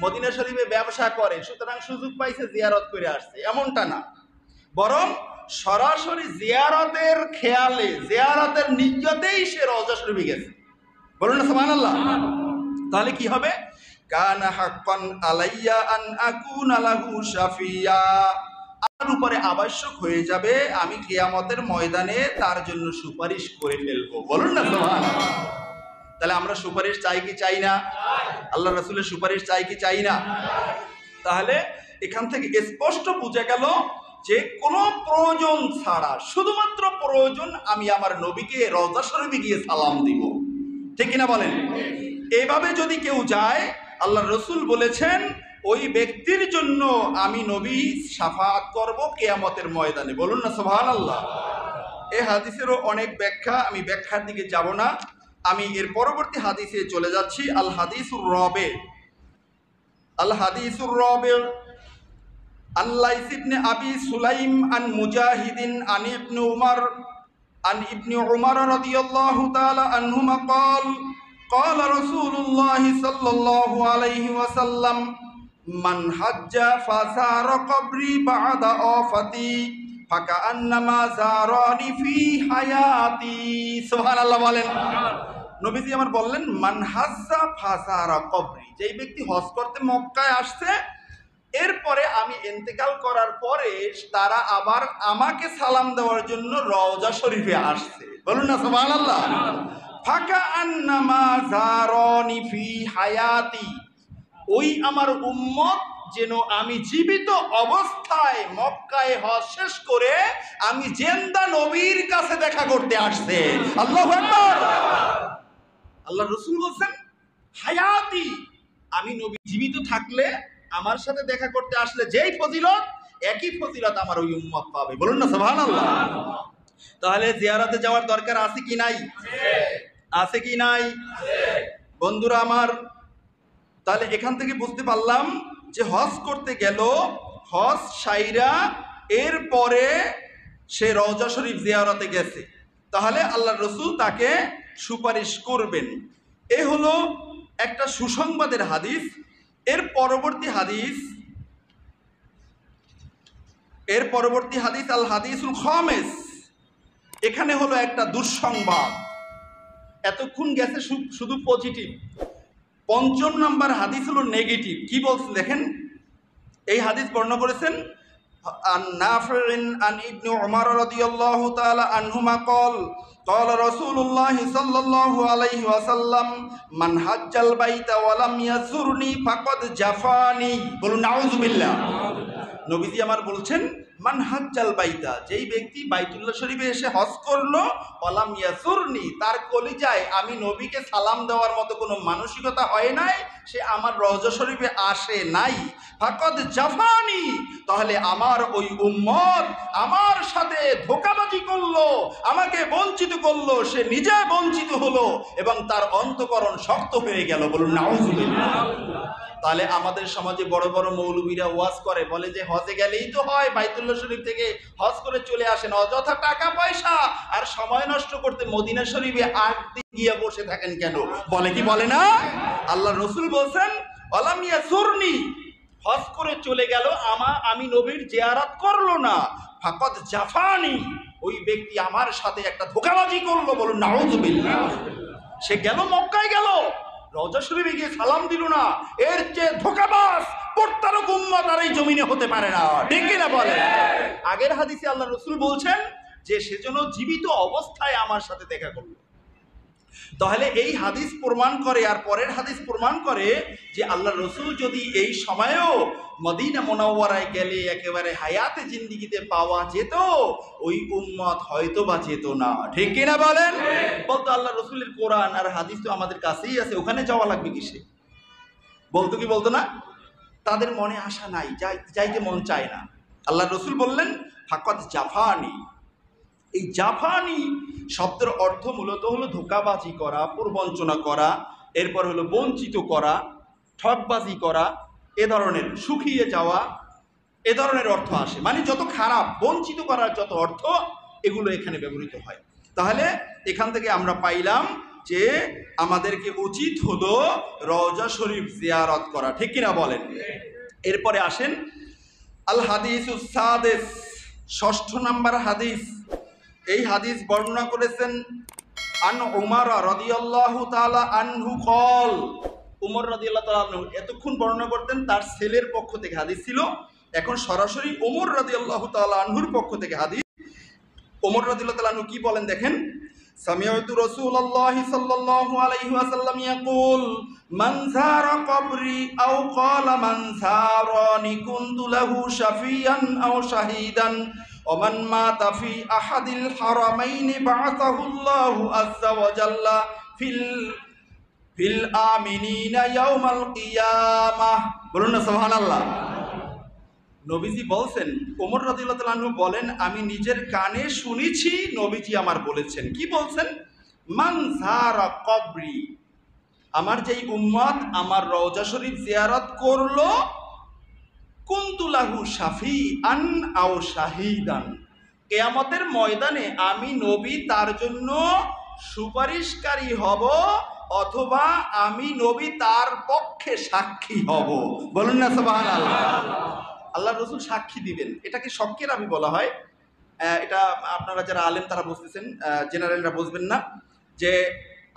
মদিনা শরীফে ব্যবসা করে, সুতরাং সুযোগ পাইছে জিয়ারত করে আসছে, এমনটা না, বরং সরাসরি জিয়ারতের খেয়ালে, জিয়ারতের নিয়তেই সে রওজা শরীফে গেছে, বলুন না সুবহানাল্লাহ। তাহলে কি হবে? কানা হাক্কান আলাইয়া আন আকুনা লাহু শাফিয়া, আমার উপরে আবশ্যক হয়ে যাবে আমি কিয়ামতের ময়দানে তার জন্য সুপারিশ করে ফেলবো, বলুন না সুবহানাল্লাহ। তাহলে আমরা সুপারিশ চাই কি চাই না? আল্লাহ রাসূলের সুপারিশ চাই কি চাই না? তাহলে এখান থেকে স্পষ্ট বোঝা গেল যে কোনো প্রয়োজন ছাড়া, শুধুমাত্র প্রয়োজন আমি আমার নবীকে রওজা শরীফে গিয়ে সালাম দিব, ঠিক কিনা বলেন? এইভাবে যদি কেউ যায়, আল্লাহ রসুল বলেছেন ওই ব্যক্তির জন্য আমি নবী শাফাআত করব কিয়ামতের ময়দানে, বলুন না সুবহানাল্লাহ। এই হাদিসেরও অনেক ব্যাখ্যা, আমি ব্যাখ্যার দিকে যাব না, আমি এর পরবর্তী হাদিসে চলে যাচ্ছি। আল হাদিসুর রাবি, আল হাদিসুর রাবি আল্লাহ ইবনে আবি সুলাইম আন মুজাহিদিন আন ইবনে উমর عن ابن عمر رضي الله تعالى عنهما قال قال رسول الله صلى الله عليه وسلم من حج فزار قبري بعد آفتي فكأنما زارني في حياتي। سبحان الله বলেন। নবীজি আমার বললেন, মান হাজ্জা ফাজারা কবরি, যেই ব্যক্তি হজ করতে মক্কায় আসছে, এরপরে আমি ইন্তেকাল করার পরে তারা আবার আমাকে সালাম দেওয়ার জন্য রওজা শরীফে আসছে, বলুন না সুবহানাল্লাহ। ফাকা আন্নামা জারানি ফি হায়াতি, ওই আমার উম্মত যেন আমি জীবিত অবস্থায় মক্কায় হজ শেষ করে আমি জিন্দা নবীর কাছে দেখা করতে আসছে। আল্লাহু আকবার। আল্লাহ রাসূল বলেন হায়াতি, আমি নবী জীবিত থাকলে আমার সাথে দেখা করতে আসলে যেই ফজিলত, একই ফজিলত আমার ওই উম্মত পাবে, বলুন না সুবহানাল্লাহ। তাহলে জিয়ারতে যাওয়ার দরকার আছে কি নাই? আছে কি নাই? বন্ধুরা আমার, তাহলে এখান থেকে বুঝতে পারলাম যে হজ করতে গেল, হজ সাইরা এরপরে সে রওজা শরীফ জিয়ারতে গেছে, তাহলে আল্লাহ রসুল তাকে সুপারিশ করবেন। এ হলো একটা সুসংবাদের হাদিস। এর পরবর্তী হাদিস আল হাদিসুল খামিস, এখানে হলো একটা দুঃসংবাদ। এতক্ষণ গেছে শুধু পজিটিভ, পঞ্চম নাম্বার হাদিস হলো নেগেটিভ। কি বলছেন দেখেন, এই হাদিস বর্ণনা করেছেন আন নাফি'in আন ইবনে উমর রাদিয়াল্লাহু তাআলা আনহুমা قال قال رسول الله صلى الله عليه وسلم من حج البيت ولم يزرني فقد جفاني বলুন নাউযুবিল্লাহ। নবীজি আমার বলছেন মান হাজ্জাল বাইতা, যেই ব্যক্তি বাইতুল্লাহ শরীফে এসে হজ করলো, ওয়ালাম ইয়াসুরনি, তার কলিজায় আমি নবীকে সালাম দেওয়ার মতো কোনো মানসিকতা হয় নাই, সে আমার রওজা শরীফে আসে নাই, ফাকাদ জাফানি, তাহলে আমার ওই উম্মত আমার সাথে ধোঁকাবাজি করলো, আমাকে বঞ্চিত করলো, সে নিজে বঞ্চিত হলো এবং তার অন্তঃকরণ শক্ত হয়ে গেল। বলুন নাউযুবিল্লাহ। তাহলে আমাদের সমাজে বড় বড় মৌলবীরা ওয়াজ করে, বলে যে হজে গেলেই তো হয়, বাইতুল্লাহ শরীফ থেকে হজ করে চলে আসেন, অযথা টাকা পয়সা আর সময় নষ্ট করতে মদিনা শরীফে 8 দিন গিয়ে বসে থাকেন কেন? বলে কি বলে না? আল্লাহ রসুল বলছেন ওয়ালাম ইয়াসুরনি, হজ করে চলে গেল, আমি নবীর জিয়ারত করলো না, ফাকাদ জাফানি, ওই ব্যক্তি আমার সাথে একটা ধোঁকাবাজি করলো। বলুন নাউযুবিল্লাহ। সে গেল মক্কায় গেল, রওজা শরীফে গিয়ে সালাম দিল না, এর চেয়ে ধোঁকাবাজ প্রতারক উম্মত আর এই জমিনে হতে পারে না। ঠিক কি না বলে? আগের হাদিসে আল্লাহ রসুল বলছেন যে সেজন্য জীবিত অবস্থায় আমার সাথে দেখা করলো। তাহলে এই হাদিস প্রমাণ করে, আর পরের হাদিস প্রমাণ করে যে আল্লাহ রসুল যদি এই সময়েও মদিনা মুনাওয়ারায় গেলে একেবারে হায়াতে জিন্দিগিতে পাওয়া যেত, ওই উম্মত হয়তো বা যেত না। ঠিক কিনা বলেন? বলতো আল্লাহ রসুলের কোরআন আর হাদিস তো আমাদের কাছেই আছে, ওখানে যাওয়া লাগবে কিসে? বলতো কি বলতো না? তাদের মনে আশা নাই, যাইতে মন চায় না। আল্লাহ রসুল বললেন ফাকাদ জাফানি। এই জাফানি শব্দের অর্থ মূলত হলো ধোঁকাবাজি করা, প্রবঞ্চনা করা, এরপর হলো বঞ্চিত করা, ঠকবাজি করা, এ ধরনের, শুকিয়ে যাওয়া, এ ধরনের অর্থ আসে। মানে যত খারাপ, বঞ্চিত করার যত অর্থ, এগুলো এখানে ব্যবহৃত হয়। তাহলে এখান থেকে আমরা পাইলাম যে আমাদেরকে উচিত হলো রওজা শরীফ জিয়ারত করা। ঠিক কিনা বলেন? এরপরে আসেন আল হাদিসুস সাদিস, 6 নম্বর হাদিস। এই হাদিস বর্ণনা করেছেন আন উমর রাদিয়াল্লাহু তাআলা আনহু কল, উমর রাদিয়াল্লাহু তাআলা আনহু এতক্ষণ বর্ণনা করতেন তার ছেলের পক্ষ থেকে হাদিস ছিল, এখন সরাসরি উমর রাদিয়াল্লাহু তাআলা আনহুর পক্ষ থেকে হাদিস। উমর রাদিয়াল্লাহু তাআলা আনহু কি বলেন দেখেন, সামিআতু রাসূলুল্লাহ সাল্লাল্লাহু আলাইহি ওয়াসাল্লাম ইয়াকুল মান যারা কবরি আও ক্বালা মান যারানি কুনতু লাহু শাফিয়ান আও শাহিদান ওয়া মান মাতা ফি আহাদিল হারামাইনি বা'আসাহুল্লাহু আযজা ওয়া জাল্লা ফিল আমিনিনা ইয়াউমাল কিয়ামাহ। বলুন না সুবহানাল্লাহ। নবীজি বলছেন, ওমর রাদিয়াল্লাহু তাআলা আনহু বলেন, আমি নিজের কানে শুনেছি নবীজি আমার বলেছেন। কি বলছেন? মান যারা কবরি, আমার যেই উম্মত আমার রওজা শরীফ জিয়ারত করলো, কুনতু লাহু শাফিআন আও শাহিদান, কিয়ামতের ময়দানে আমি নবী তার জন্য সুপারিশকারী হব অথবা আমি নবী তার পক্ষে সাক্ষী হব। বলুন না সুবহানাল্লাহ। আল্লাহ রসুল সাক্ষী দিবেন, এটাকে শক্কের আমি বলা হয়। এটা আপনারা যারা আলেম তারা বুঝতেছেন, জেনারেলরা বুঝবেন না, যে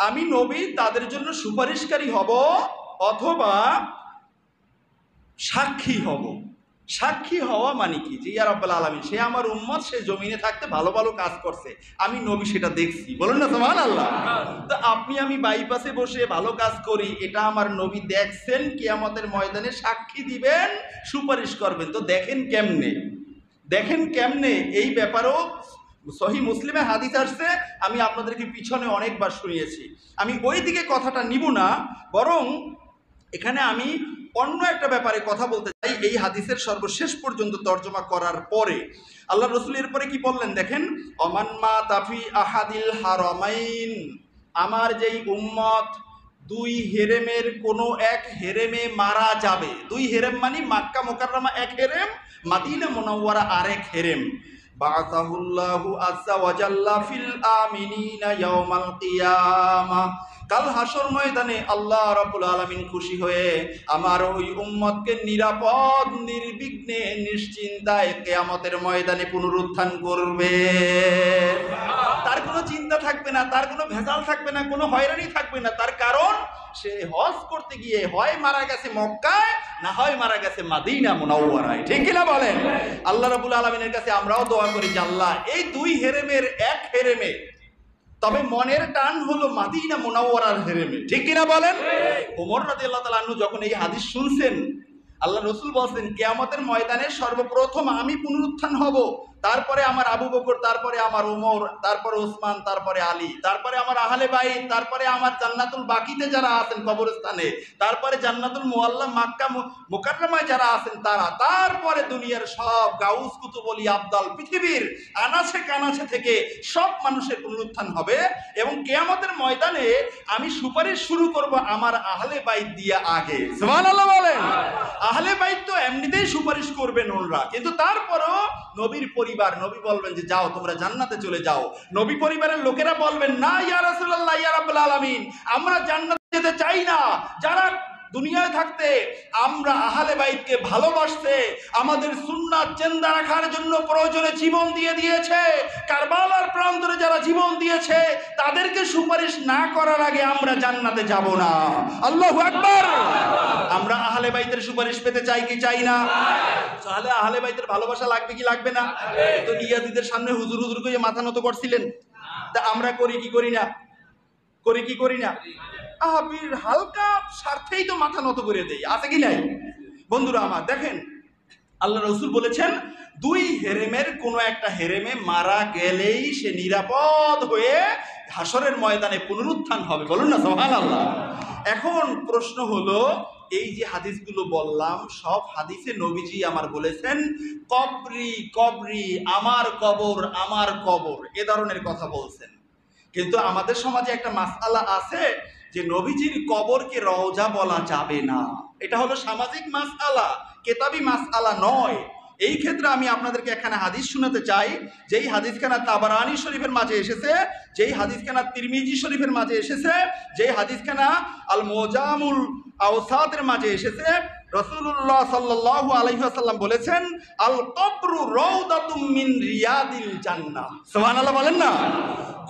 আমি নবী তাদের জন্য সুপারিশকারী হব অথবা সাক্ষী হব। সাক্ষী হওয়া মানে কি? যে ইয়া রাব্বুল আলামিন, সে আমার উম্মত, সে জমিনে থাকতে ভালো ভালো কাজ করছে, আমি নবী সেটা দেখছি। বলুন না সুবহানাল্লাহ। তো আপনি আমি বাইপাসে বসে ভালো কাজ করি, এটা আমার নবী দেখছেন, কিয়ামতের ময়দানে সাক্ষী দিবেন, সুপারিশ করবেন। তো দেখেন কেমনে, দেখেন কেমনে, এই ব্যাপারেও সহিহ মুসলিমে হাদিস আসছে, আমি আপনাদেরকে পিছনে অনেকবার শুনিয়েছি। আমি ওই দিকে কথাটা নিব না, বরং এখানে আমি অন্য একটা ব্যাপারে কথা বলতে চাই। এই হাদিসের সর্বশেষ পর্যন্ত তর্জমা করার পরে আল্লাহ রসুল এরপরে কি বললেন দেখেন, অমান মা তাফি আহাদিল হারামাইন, আমার যেই উম্মত 2 হেরেমের কোনো এক হেরেমে মারা যাবে। 2 হেরেম মানে মক্কা মুকাররমা এক হেরেম, মদিনা মুনাওয়ারা আরেক হেরেম। বা'আসাহুল্লাহু আযজা ওয়া জাল্লা ফিল আমিনিনা ইয়াউমাল কিয়ামাহ, কাল হাসর ময়দানে আল্লাহ রাব্বুল আলামিন খুশি হয়ে আমার ওই উম্মতকে নিরাপদ নির্বিঘ্নে নিশ্চিন্তায় কিয়ামতের ময়দানে পুনরুত্থান করবে। তার কোনো চিন্তা থাকবে না, তার কোনো ভেজাল থাকবে না, কোনো হয়রানি থাকবে না। তার কারণ সে হজ করতে গিয়ে হয় মারা গেছে মক্কায়, না হয় মারা গেছে মদিনা মুনাওয়ারায়। ঠিক কিনা বলেন? আল্লাহ রাব্বুল আলামিনের কাছে আমরাও দোয়া করি যে আল্লাহ এই 2 হেরেমের এক হেরেমে তবে মনের টান হলো মাদিনা মুনাওয়ারার হেরেমে, ঠিক কিনা বলেন? ওমর রাদিয়াল্লাহু তাআলা আনহু যখন এই হাদিস শুনছেন, আল্লাহ রসুল বলছেন কিয়ামতের ময়দানে সর্বপ্রথম আমি পুনরুত্থান হব, তারপরে আমার আবু বকর, তারপরে আমার ওমর, তারপরে ওসমান, তারপরে আলী, তারপরে আমার আহলে বাইত, তারপরে আমার জান্নাতুল বাকিতে যারা আছেন কবরস্থানে, তারপরে জান্নাতুল মুআল্লা মক্কা মুকাররমায় যারা আছেন তারা, তারপরে দুনিয়ার সব গাউস কুতুব ওলি আবদাল পৃথিবীর আনাচে কানাচে থেকে সব মানুষের পুনরুত্থান হবে। এবং কিয়ামতের ময়দানে আমি সুপারিশ শুরু করব আমার আহলে বাইত দিয়ে আগে। সুবহানাল্লাহ বলেন। আহলে বাইত তো এমনিতেই সুপারিশ করবেন ওনরা, কিন্তু তারপরেও নবীর পরিবার, নবী বলবেন যে যাও তোমরা জান্নাতে চলে যাও। নবী পরিবারের লোকেরা বলবেন না ইয়া রাসূলুল্লাহ, ইয়া রাব্বুল আলামিন, আমরা জান্নাতে যেতে চাই না। যারা দুনিয়ায় থাকতে আমরা আহলে বাইতকে ভালোবাসতে, আমাদের সুন্নাত জিন্দা রাখার জন্য প্রয়োজনে জীবন দিয়ে দিয়েছে, কারবালার প্রান্তরে যারা জীবন দিয়েছে তাদেরকে সুপারিশ না করার আগে আমরা জান্নাতে যাব না। আল্লাহু আকবার। আমরা আহলে বাইতের সুপারিশ পেতে চাই কি চাই না? তাহলে আহলে বাইতের ভালোবাসা লাগবে কি লাগবে না? তো ইয়াজিদের সামনে হুজুর হুজুর করে মাথা নত করছিলেন, তা আমরা করি কি করি না? করি কি করি না? আবির হালকা স্বার্থেই তো মাথা নত করে দেই, আছে কি নাই? বন্ধুরা আমার দেখেন, আল্লাহ রসুল বলেছেন দুই হেরেমের কোনো একটা হেরেমে মারা গেলেই সে নিরাপদ হয়ে হাসরের ময়দানে পুনরুত্থান হবে। বলুন না সুবহানাল্লাহ। এখন প্রশ্ন হলো, এই যে হাদিসগুলো বললাম সব হাদিসে নবীজি আমার বলেছেন কবরি কবরি, আমার কবর আমার কবর, এ ধরনের কথা বলছেন। কিন্তু আমাদের সমাজে একটা মাসআলা আছে যে নবীজির কবরকে রওজা বলা যাবে না। এটা হলো সামাজিক মাসআলা, কেতাবি মাসআলা নয়। এই ক্ষেত্রে আমি আপনাদেরকে এখানে হাদিস শোনাতে চাই, যেই হাদিসখানা তাবারানী শরীফের মাঝে এসেছে, যেই হাদিসখানা তিরমিজি শরীফের মাঝে এসেছে, যেই হাদিসখানা আল মুজামুল আওসাতের মাঝে এসেছে। রাসূলুল্লাহ সাল্লাল্লাহু আলাইহি ওয়াসাল্লাম বলেছেন আল কবরু রাউদাতুম মিন রিয়াদিল জান্নাহ। সুবহানাল্লাহ বলেন না।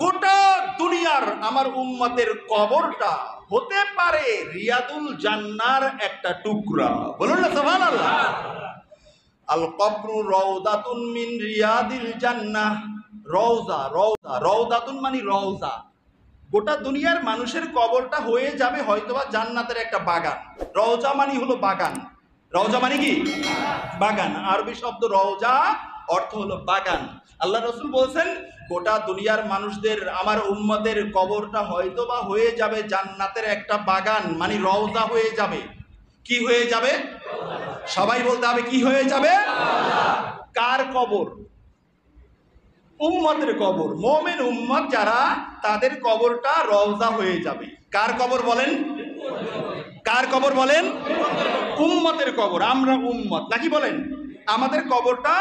গোটা দুনিয়ার আমার উম্মতের কবরটা হতে পারে রিয়াদুল জান্নার একটা টুকরা। বলুন না সুবহানাল্লাহ। আল কবরু রাউদাতুন মিন রিয়াদিল জান্নাহ। রওজা, রওজা, রাউদাতুন মানে রওজা। গোটা দুনিয়ার মানুষের কবরটা হয়ে যাবে হয়তোবা জান্নাতের একটা বাগান। রওজা মানে হলো বাগান। রওজা মানে কি? বাগান। আরবি শব্দ রওজা, অর্থ হলো বাগান। আল্লাহ রসুল বলছেন গোটা দুনিয়ার মানুষদের, আমার উম্মতের কবরটা হয়তোবা হয়ে যাবে জান্নাতের একটা বাগান, মানে রওজা হয়ে যাবে। কি হয়ে যাবে? সবাই বলতে হবে কি হয়ে যাবে? কার কবর? উম্মতের কবর। মুমিন উম্মত যারা, তাদের কবরটা রওজা হয়ে যাবে। কার কবর বলেন? কার কবর বলেন? উম্মতের কবর। আমরা উম্মত নাকি বলেন? আমাদের কবরটা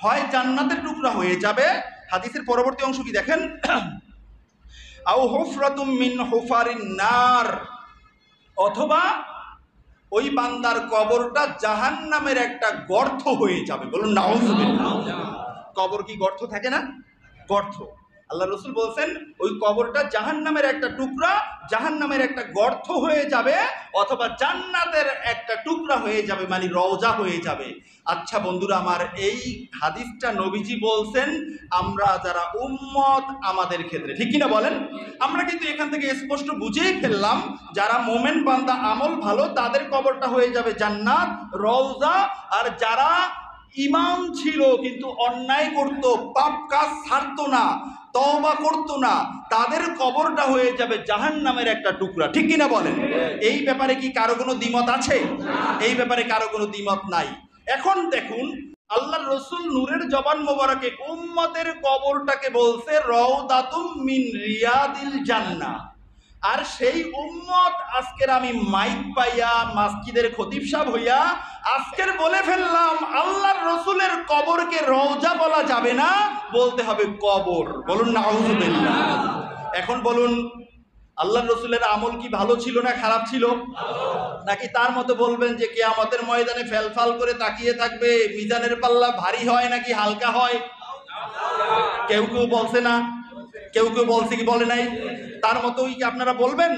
হয় জান্নাতের টুকরা হয়ে যাবে। হাদিসের পরবর্তী অংশ কি দেখেন, আও হুফরাতুম মিন হুফারিন নার, অথবা ওই বান্দার কবরটা জাহান্নামের একটা গর্ত হয়ে যাবে। বলুন নাউজুবিল্লাহ। কবর কি গর্ত থাকে না? গর্ত। আল্লাহ রসুল বলছেন ওই কবরটা জাহান্নামের একটা টুকরা, জাহান্নামের একটা গর্ত হয়ে যাবে, অথবা জান্নাতের একটা টুকরা হয়ে যাবে, মানে রওজা হয়ে যাবে। আচ্ছা বন্ধুরা আমার, এই হাদিসটা নবীজি বলছেন আমরা যারা উম্মত আমাদের ক্ষেত্রে, ঠিক কিনা বলেন? আমরা কিন্তু এখান থেকে স্পষ্ট বুঝেই ফেললাম যারা মোমেন বান্দা, আমল ভালো, তাদের কবরটা হয়ে যাবে জান্নাত, রওজা। আর যারা ঈমান ছিল কিন্তু অন্যায় করত, পাপ কাজ ছাড়তো না, তওবা করতো না, তাদের কবরটা হয়ে যাবে জাহান্নামের একটা টুকরা। ঠিক কিনা বলেন? এই ব্যাপারে কি কারো কোনো দ্বিমত আছে? এই ব্যাপারে কারো কোনো দ্বিমত নাই। এখন দেখুন, আল্লাহর রসুল নূরের জবান মোবারকে উম্মতের কবরটাকে বলছে রাউদাতুম মিন রিয়াদিল জান্নাহ। আর সেই উম্মত আজকের আমি মাইক পাইয়া মসজিদের খতিব সাহেব হইয়া আজকের বলে ফেললাম আল্লাহর রসুলের কবরকে রওজা বলা যাবে না, বলতে হবে কবর। বলুন নাউজুবিল্লাহ। এখন বলুন, আল্লাহর রসুলের আমল কি ভালো ছিল না খারাপ ছিল? নাকি তার মতো বলবেন যে কিয়ামতের ময়দানে ফেলফাল করে তাকিয়ে থাকবে, মিজানের পাল্লা ভারী হয় নাকি হালকা হয়? কেউ কেউ বলছে না, কেউ কেউ বলছে কি বলে নাই? তার মতোই কি আপনারা বলবেন?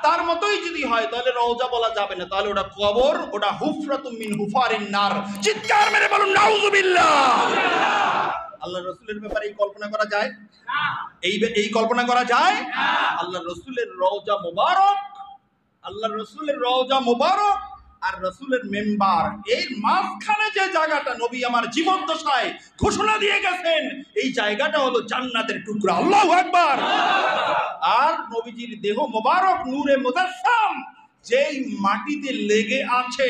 তার মতোই যদি হয় তাহলে রওজা বলা যাবে না, তাহলে ওটা কবর, ওটা হুফরাতুম মিন হুফারিন নার। চিৎকার মেরে বলুন নাউজুবিল্লাহ। আল্লাহ রসুলের ব্যাপারে এই কল্পনা করা যায়? এই কল্পনা করা যায়? আল্লাহ রসুলের রওজা মোবারক, আল্লাহ রসুলের রওজা মোবারক আর রসুলের মেম্বার, এর মাঝখানে যে জায়গাটা নবী আমার জীবদ্দশায় ঘোষণা দিয়ে গেছেন, এই জায়গাটা হলো জান্নাতের টুকরা। আল্লাহু আকবার। আর নবীজির দেহ মোবারক নূরে মুজাসসাম যেই মাটিতে লেগে আছে,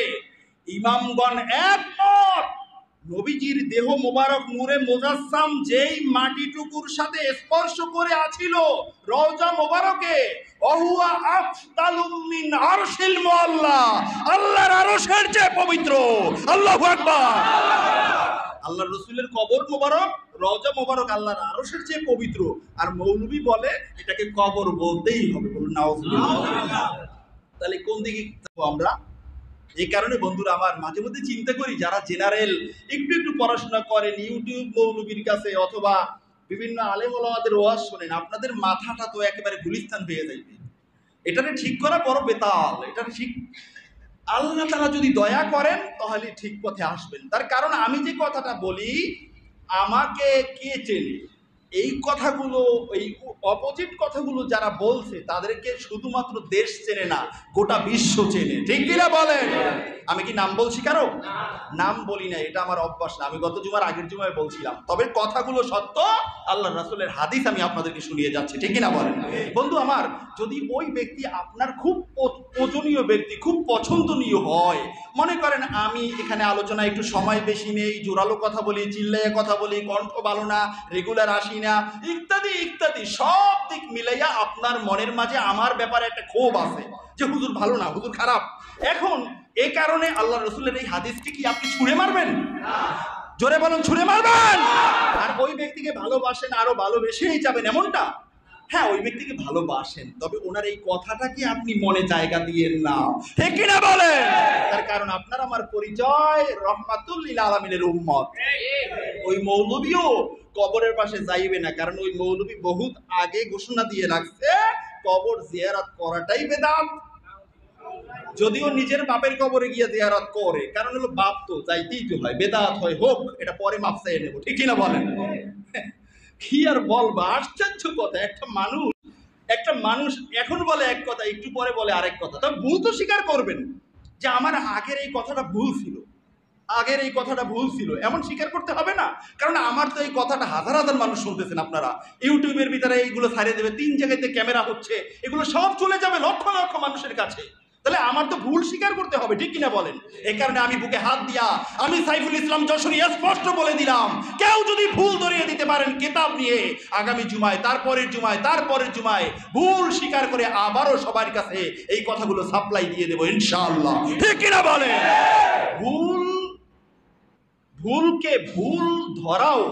ইমামগণ একমত, নবীজির দেহ মোবারক নূরে মুজাসসাম যেই মাটিটুকুর সাথে স্পর্শ করে আছিল রওজা মোবারকে, ওহুয়া আফদালুম মিন আরশিল মুআল্লা, আল্লাহর আরশের চেয়ে পবিত্র। আল্লাহু আকবার। আল্লাহর রাসূলের কবর মোবারক, রওজা মোবারক আল্লাহর আরশের চেয়ে পবিত্র, আর মৌলভী বলে এটাকে কবর বলতেই হবে। বলুন নাউজুবিল্লাহ। তাহলে কোন দিকে যাব আমরা? এই কারণে বন্ধুরা আমার, মাঝে মধ্যে চিন্তা করি যারা জেনারেল একটু একটু পড়াশোনা করেন, ইউটিউব মৌলবীর কাছে অথবা বিভিন্ন আলেম ওলামাদের ওয়াজ শোনেন, আপনাদের মাথাটা তো একেবারে গুলিস্তান হয়ে যাইবে। এটাকে ঠিক করা বড় বেতাল। এটাকে ঠিক আল্লাহ তাআলা যদি দয়া করেন তাহলে ঠিক পথে আসবেন। তার কারণ আমি যে কথাটা বলি, আমাকে কে চেনে, এই কথাগুলো, এই অপোজিট কথাগুলো যারা বলছে তাদেরকে শুধুমাত্র দেশ চেনে না, গোটা বিশ্ব চেনে। ঠিক কিনা বলেন? আমি কি নাম বলছি কারো? নাম বলি না, এটা আমার অভ্যাস না। আমি গত জুমার আগের জুমায় বলছিলাম, তবে কথাগুলো সত্য, আল্লাহ রাসূলের হাদিস আমি আপনাদেরকে শুনিয়ে যাচ্ছি। ঠিক কিনা বলেন? বন্ধু আমার, যদি ওই ব্যক্তি আপনার খুব পূজনীয় ব্যক্তি, খুব পছন্দনীয় হয়, মনে করেন আমি এখানে আলোচনা একটু সময় বেশি নেই, জোরালো কথা বলি, চিল্লাইয়া কথা বলি, কণ্ঠ ভালো না, রেগুলার আসি না, ইত্যাদি ইত্যাদি, সব দিক মিলাইয়া আপনার মনের মাঝে আমার ব্যাপারে একটা ক্ষোভ আছে যে হুজুর ভালো না, হুজুর খারাপ। এখন এই কারণে আল্লাহ রসুলের এই হাদিসকে কি আপনি ছুঁড়ে মারবেন? জোরে বলুন, ছুঁড়ে মারবেন? আর ওই ব্যক্তিকে ভালোবাসেন, আরো ভালোবেসেই যাবেন এমনটা? হ্যাঁ, ওই ব্যক্তিকে ভালোবাসেন, তবে ওনার এই কথাটাকে আপনি মনে জায়গা দিয়েন না। ঠিক কিনা বলেন? তার কারণ আপনার আমার পরিচয় রহমাতুল লিল আলামিনের উম্মত। ওই মৌলবীও কবরের পাশে যাইবে না, কারণ ওই মৌলবী বহুত আগে ঘোষণা দিয়ে রাখছে কবর জিয়ারত করাটাই বেদাত। যদিও নিজের বাপের কবরে গিয়ে জিয়ারত করে, কারণ হলো বাপ তো যাইতেই তো হয়, বেদাত হয় হোক, এটা পরে মাপ চাইয়ে নেব। ঠিক কিনা বলেন? কি আর বলবা, আশ্চর্য কথা। একটা মানুষ এখন বলে এক কথা, একটু পরে বলে আরেক কথা। তা ভুল তো স্বীকার করবেন যে আমার আগের এই কথাটা ভুল ছিল, আগের এই কথাটা ভুল ছিল, এমন স্বীকার করতে হবে না। কারণ আমার তো এই কথাটা হাজার হাজার মানুষ শুনতেছেন, আপনারা ইউটিউবের ভিতরে এইগুলো ছাড়িয়ে দেবে, 3 জায়গাতে ক্যামেরা হচ্ছে, এগুলো সব চলে যাবে লক্ষ লক্ষ মানুষের কাছে। তাহলে আমার তো ভুল স্বীকার করতে হবে। ঠিক কিনা বলেন? এই কারণে আমি বুকে হাত দিয়া আমি সাইফুল ইসলাম যশোরী স্পষ্ট বলে দিলাম, কেউ যদি ভুল ধরিয়ে দিতে পারেন কিতাব নিয়ে, আগামী জুমায়, তারপরের জুমায়, তারপরের জুমায় ভুল স্বীকার করে আবারও সবার কাছে এই কথাগুলো সাপ্লাই দিয়ে দেবো ইনশাআল্লাহ। ঠিক কিনা বলেন? ভুলকে ভুল ধরাও,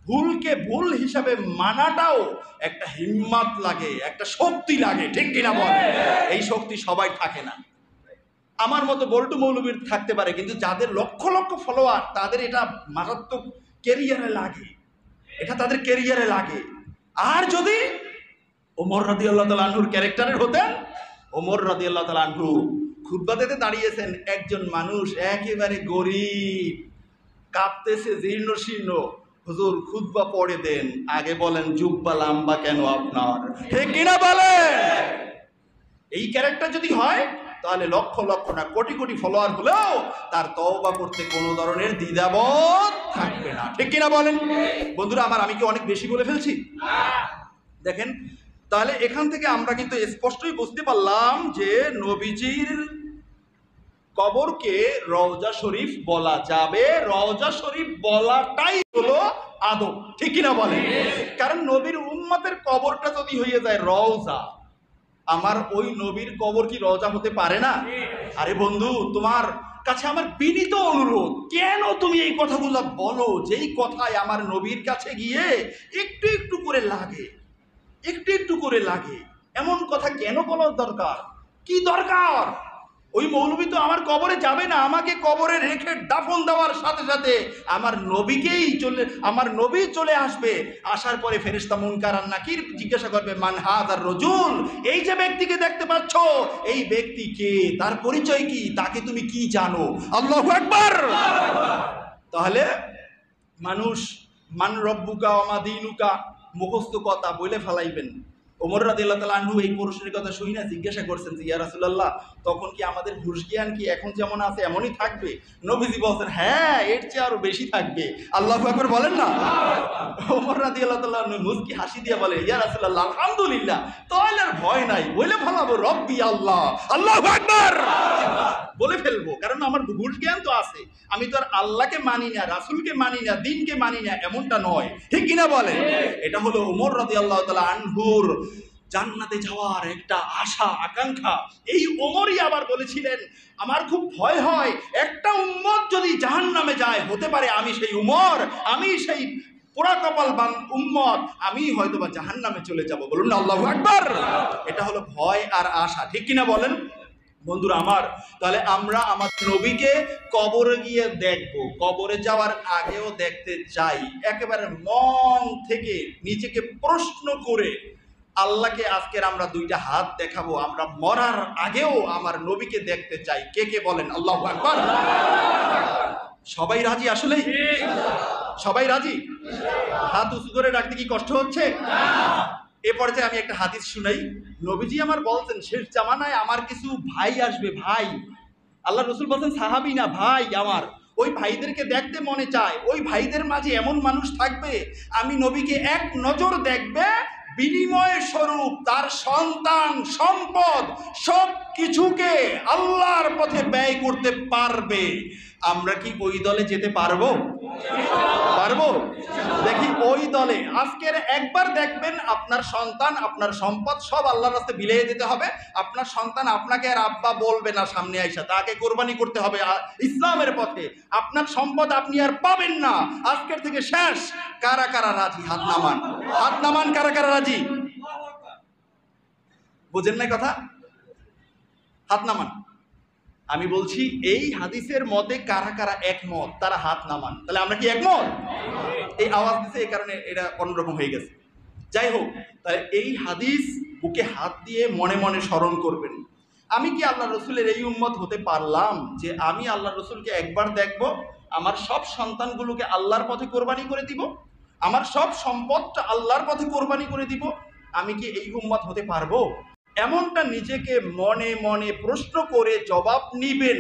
ভুলকে ভুল হিসাবে মানাটাও একটা হিম্মত লাগে, একটা শক্তি লাগে। ঠিক কিনা বলে? এই শক্তি সবাই থাকে না। আমার মতো বল্টু মৌলবীর থাকতে পারে, কিন্তু যাদের লক্ষ লক্ষ ফলোয়ার তাদের এটা মারাত্মক ক্যারিয়ারে লাগে, এটা তাদের ক্যারিয়ারে লাগে। আর যদি ওমর রাদিয়াল্লাহু তাআলা আনহুর ক্যারেক্টারের হতেন, ওমর রাদিয়াল্লাহু তাআলা আনহু খুতবা দিতে দাঁড়িয়েছেন, একজন মানুষ একেবারে গরিব, কাঁপতেছে, জীর্ণ শীর্ণ, হুজুর খুতবা পড়ে দেন, আগে বলেন জুব্বা লম্বা কেন আপনার? ঠিক কিনা বলেন? এই ক্যারেক্টার যদি হয় তাহলে লক্ষ লক্ষ না কোটি কোটি ফলোয়ার হলেও তার তওবা করতে কোনো ধরনের দ্বিধাবোধ থাকবে না। ঠিক কিনা বলেন? বন্ধুরা আমার, আমি কি অনেক বেশি বলে ফেলছি? দেখেন, তাহলে এখান থেকে আমরা কিন্তু স্পষ্টই বুঝতে পারলাম যে নবীজির কবরকে রওজা শরীফ বলা যাবে। রওজা শরীফ বলাটাই হলো আদব। ঠিক কিনা বলেন? কারণ নবীর উম্মতের কবরটা যদি হয়ে যায় রওজা, আমার ওই নবীর কবর কি রওজা হতে পারে না? আরে বন্ধু, তোমার কাছে আমার বিনীত অনুরোধ, কেন তুমি এই কথাগুলো বলো যেই কথায় আমার নবীর কাছে গিয়ে একটু একটু করে লাগে, একটু একটু করে লাগে, এমন কথা কেন বলার দরকার? কি দরকার? ওই মৌলবী তো আমার কবরে যাবে না, আমাকে কবরে রেখে দাফন দেওয়ার সাথে সাথে আমার নবী চলে আসবে। আসার পরে ফেরেশতা মুনকার আর নাকির জিজ্ঞাসা করবে, মান হাযার রাজুল, এই যে ব্যক্তিকে দেখতে পাচ্ছ, এই ব্যক্তি কে, তার পরিচয় কি, তাকে তুমি কি জানো? আল্লাহু আকবার। তাহলে মান রব্বুকা ওয়া মা দীনুকা মুখস্থ কথা বলে ফেলাইবেন। ওমর রাদিয়াল্লাহু তাআলা আনহু এই পুরুষের কথা শুই না জিজ্ঞাসা করছেন যে ইয়া রাসূলুল্লাহ, তখন কি আমাদের হুঁশ জ্ঞান কি এখন যেমন আছে এমনই থাকবে? নবীজি বলছেন হ্যাঁ, এর চেয়ে আরো বেশি থাকবে। আল্লাহু আকবার বলেন না। ওমর রাদিয়াল্লাহু তাআলা আনহু মুস্কি হাসি দিয়ে বলে ইয়া রাসূলুল্লাহ আলহামদুলিল্লাহ, তাহলে আর ভয় নাই, বলে ফেলাবো রব্বি আল্লাহ, আল্লাহু আকবার বলে ফেলবো, কারণ আমার হুঁশ জ্ঞান তো আছে। আমি তো আর আল্লাহকে মানি না, রাসূলকে মানি না, দ্বীনকে মানি না, এমনটা নয়। ঠিক কিনা বলে? এটা হলো ওমর রাদিয়াল্লাহু তাআলা আনহুর জান্নাতে যাওয়ার একটা আশা আকাঙ্ক্ষা। এই ওমরই আবার বলেছিলেন আমার খুব ভয় হয় একটা উম্মত যদি জাহান্নামে যায়, হতে পারে আমি সেই উমর, আমি সেই পোড়া কপাল উম্মত, আমি হয়তো বা জাহান্নামে চলে যাব। বলুন না আল্লাহু আকবার। এটা হলো ভয় আর আশা। ঠিক কিনা বলেন বন্ধুরা আমার? তাহলে আমরা আমাদের নবীকে কবরে গিয়ে দেখব, কবরে যাওয়ার আগেও দেখতে চাই, একেবারে মন থেকে নিজেকে প্রশ্ন করে আল্লাহকে আজকের আমরা দুইটা হাত দেখাবো, আমরা মরার আগেও আমার নবীকে দেখতে চাই। কে কে বলেন আল্লাহু আকবার? সবাই রাজি? আসলে সবাই রাজি? হাত উঁচু করে রাখতে কি কষ্ট হচ্ছে? এ পর্যায়ে আমি একটা হাদিস শুনাই। নবীজি আমার বলতেন শেষ জামানায় আমার কিছু ভাই আসবে, ভাই। আল্লাহ রসুল বলছেন সাহাবী না, ভাই আমার। ওই ভাইদেরকে দেখতে মনে চায়। ওই ভাইদের মাঝে এমন মানুষ থাকবে, আমি নবীকে এক নজর দেখবে, বিনিময় স্বরূপ তার সন্তান সম্পদ সব কিছুকে আল্লাহর পথে ব্যয় করতে পারবে। আমরা কি ওই দলে যেতে পারবো? পারবো? দেখি ওই দলে আজকের একবার দেখবেন আপনার সন্তান আপনার সম্পদ সব আল্লাহর রাস্তায় বিলিয়ে দিতে হবে। আপনার সন্তান আপনাকে আর আব্বা বলবে না, সামনে আইসা তাকে কোরবানি করতে হবে ইসলামের পথে। আপনার সম্পদ আপনি আর পাবেন না, আজকের থেকে শেষ। কারা কারা রাজি? হাত নামান, হাত নামান। কারা কারা রাজি? বুঝেন না কথা? হাত নামান। আমি বলছি এই হাদিসের মতে কারা কারা একমত তারা হাত নামান। তাহলে আমরা কি একমত? এই আওয়াজ দিছে, এই কারণে এটা অন্যরকম হয়ে গেছে। যাই হোক, তাহলে এই হাদিস বুকে হাত দিয়ে মনে মনে স্মরণ করবেন। আমি কি আল্লাহ রসুলের এই উম্মত হতে পারলাম যে আমি আল্লাহ রসুলকে একবার দেখব, আমার সব সন্তানগুলোকে আল্লাহর পথে কোরবানি করে দিব, আমার সব সম্পদটা আল্লাহর পথে কোরবানি করে দিব? আমি কি এই উম্মত হতে পারবো? এমনটা নিজেকে মনে মনে প্রশ্ন করে জবাব নিবেন।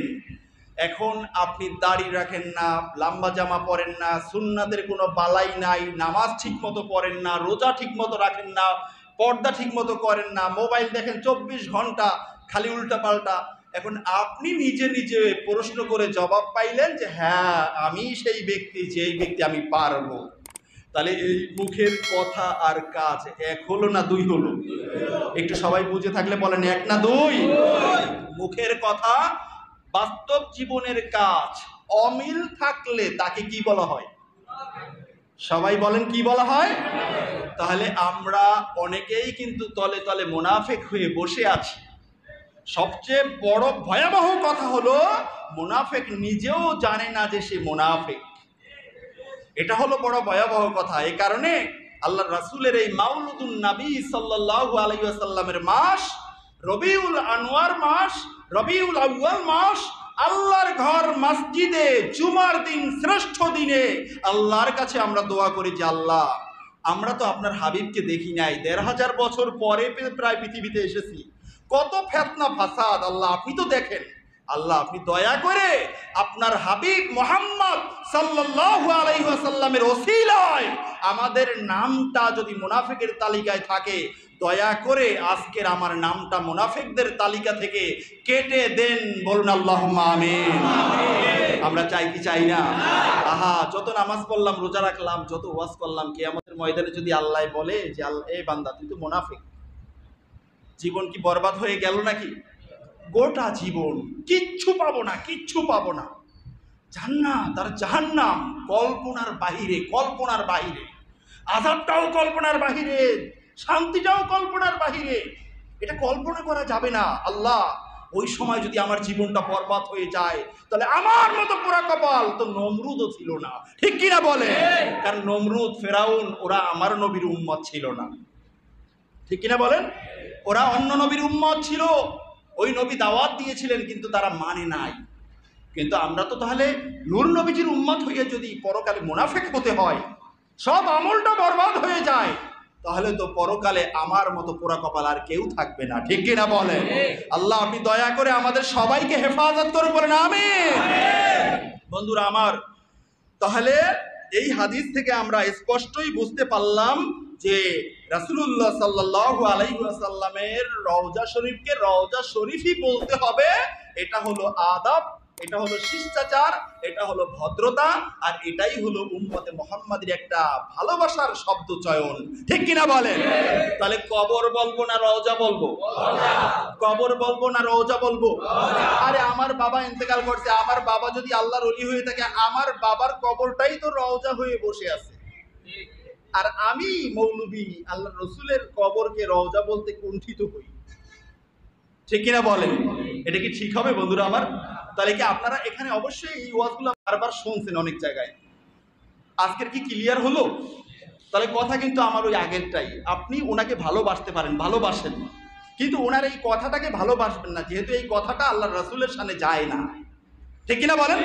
এখন আপনি দাড়ি রাখেন না, লম্বা জামা পরেন না, সুন্নাতের কোনো বালাই নাই, নামাজ ঠিক মতো পড়েন না, রোজা ঠিক মতো রাখেন না, পর্দা ঠিক মতো করেন না, মোবাইল দেখেন 24 ঘন্টা খালি উল্টা পাল্টা। এখন আপনি নিজে নিজে প্রশ্ন করে জবাব পাইলেন যে হ্যাঁ আমি সেই ব্যক্তি, যেই ব্যক্তি আমি পারবো। তাহলে এই মুখের কথা আর কাজ এক হলো না দুই হলো? একটু সবাই বুঝে থাকলে বলেন এক না দুই? মুখের কথা বাস্তব জীবনের কাজ অমিল থাকলে তাকে কি বলা হয়? সবাই বলেন কি বলা হয়? তাহলে আমরা অনেকেই কিন্তু তলে তলে মুনাফিক হয়ে বসে আছি। সবচেয়ে বড় ভয়াবহ কথা হলো মুনাফিক নিজেও জানে না যে সে মুনাফিক। এটা হলো বড় ভয়াবহ কথা। এই কারণে আল্লাহ রাসূলের এই মাউলুদুন নবী সাল্লাল্লাহু আলাইহি ওয়াসাল্লামের মাস রবিউল আনওয়ার মাস, রবিউল আউয়াল মাস, আল্লাহর ঘর মসজিদে জুমার দিন শ্রেষ্ঠ দিনে আল্লাহর কাছে আমরা দোয়া করি যে আল্লাহ আমরা তো আপনার হাবিবকে দেখি নাই, ১৫০০ বছর পরে প্রায় পৃথিবীতে এসেছি, কত ফিতনা ফাসাদ আল্লাহ আপনি তো দেখেন। আল্লাহ আপনি দয়া করে আপনার হাবিব মুহাম্মদ সাল্লাল্লাহু আলাইহি ওয়াসাল্লামের ওসিলায় আমাদের নামটা যদি মুনাফিকের তালিকায় থাকে, দয়া করে আজকের আমার নামটা মুনাফিকদের তালিকা থেকে কেটে দেন। বলুন আল্লাহুম্মা আমিন। আমরা চাই কি চাই না? আহা, যত নামাজ পড়লাম, রোজা রাখলাম, যত ওয়াজ করলাম, কিয়ামতের ময়দানে যদি আল্লাহ বলে যে এই বান্দা তুই তো মুনাফিক, জীবন কি বরবাদ হয়ে গেল নাকি? গোটা জীবন কিচ্ছু পাবো না, কিচ্ছু পাবো না। জান্নাত আর জাহান্নাম কল্পনার বাহিরে, কল্পনার বাহিরে। আযাবটাও কল্পনার বাহিরে, শান্তিটাও কল্পনার বাহিরে। এটা কল্পনা করা যাবে না। আল্লাহ ওই সময় যদি আমার জীবনটা বরবাদ হয়ে যায়, তাহলে আমার মতো পোড়া কপাল তো নমরুদও ছিল না। ঠিক কিনা বলে? কারণ নমরুদ, ফেরাউন ওরা আমার নবীর উম্মত ছিল না। ঠিক কিনা বলেন? ওরা অন্য নবীর উম্মত ছিল, ওই নবী দাওয়াত দিয়েছিলেন কিন্তু তারা মানে নাই। কিন্তু আমরা তো তাহলে নূর নবীজির উম্মত হয়ে যদি পরকালে মুনাফিক হতে হয়, সব আমলটা বরবাদ হয়ে যায়, তাহলে তো পরকালে আমার মতো পোড়া কপাল আর কেউ থাকবে না। ঠিক কিনা বলেন? আল্লাহ আপনি দয়া করে আমাদের সবাইকে হেফাজত করে বলেন আমিন। বন্ধুরা আমার, তাহলে এই হাদিস থেকে আমরা স্পষ্টই বুঝতে পারলাম যে রাসূলুল্লাহ সাল্লাল্লাহু আলাইহি ওয়াসাল্লামের রওজা শরীফকে রওজা শরীফই বলতে হবে। এটা হলো আদব, এটা হলো শিষ্টাচার, এটা হলো ভদ্রতা, আর এটাই হলো উম্মতে মুহাম্মাদির একটা ভালোবাসার শব্দ চয়ন। ঠিক কিনা বলেন? তাহলে কবর বলবো না রওজা বলবো? কবর বলবো না রওজা বলবো? আরে আমার বাবা ইন্তেকাল করছে, আমার বাবা যদি আল্লাহর ওলি হয়ে থাকে, আমার বাবার কবরটাই তো রওজা হয়ে বসে আছে, আর আমি মৌলবী আল্লাহর রসুলের কবরকে রওজা বলতে কুণ্ঠিত হই। ঠিক কিনা বলেন? এটা কি ঠিক হবে বন্ধুরা আমার? তাহলে কি আপনারা এখানে অবশ্যই এই ওয়াজগুলো বারবার শুনছেন অনেক জায়গায়, আজকের কি ক্লিয়ার হলো? তাহলে কথা কিন্তু আমার ওই আগেরটাই, আপনি ওনাকে ভালোবাসতে পারেন, ভালোবাসেন, কিন্তু ওনার এই কথাটাকে ভালোবাসবেন না, যেহেতু এই কথাটা আল্লাহর রাসূলের সামনে যায় না। ঠিক কিনা বলেন?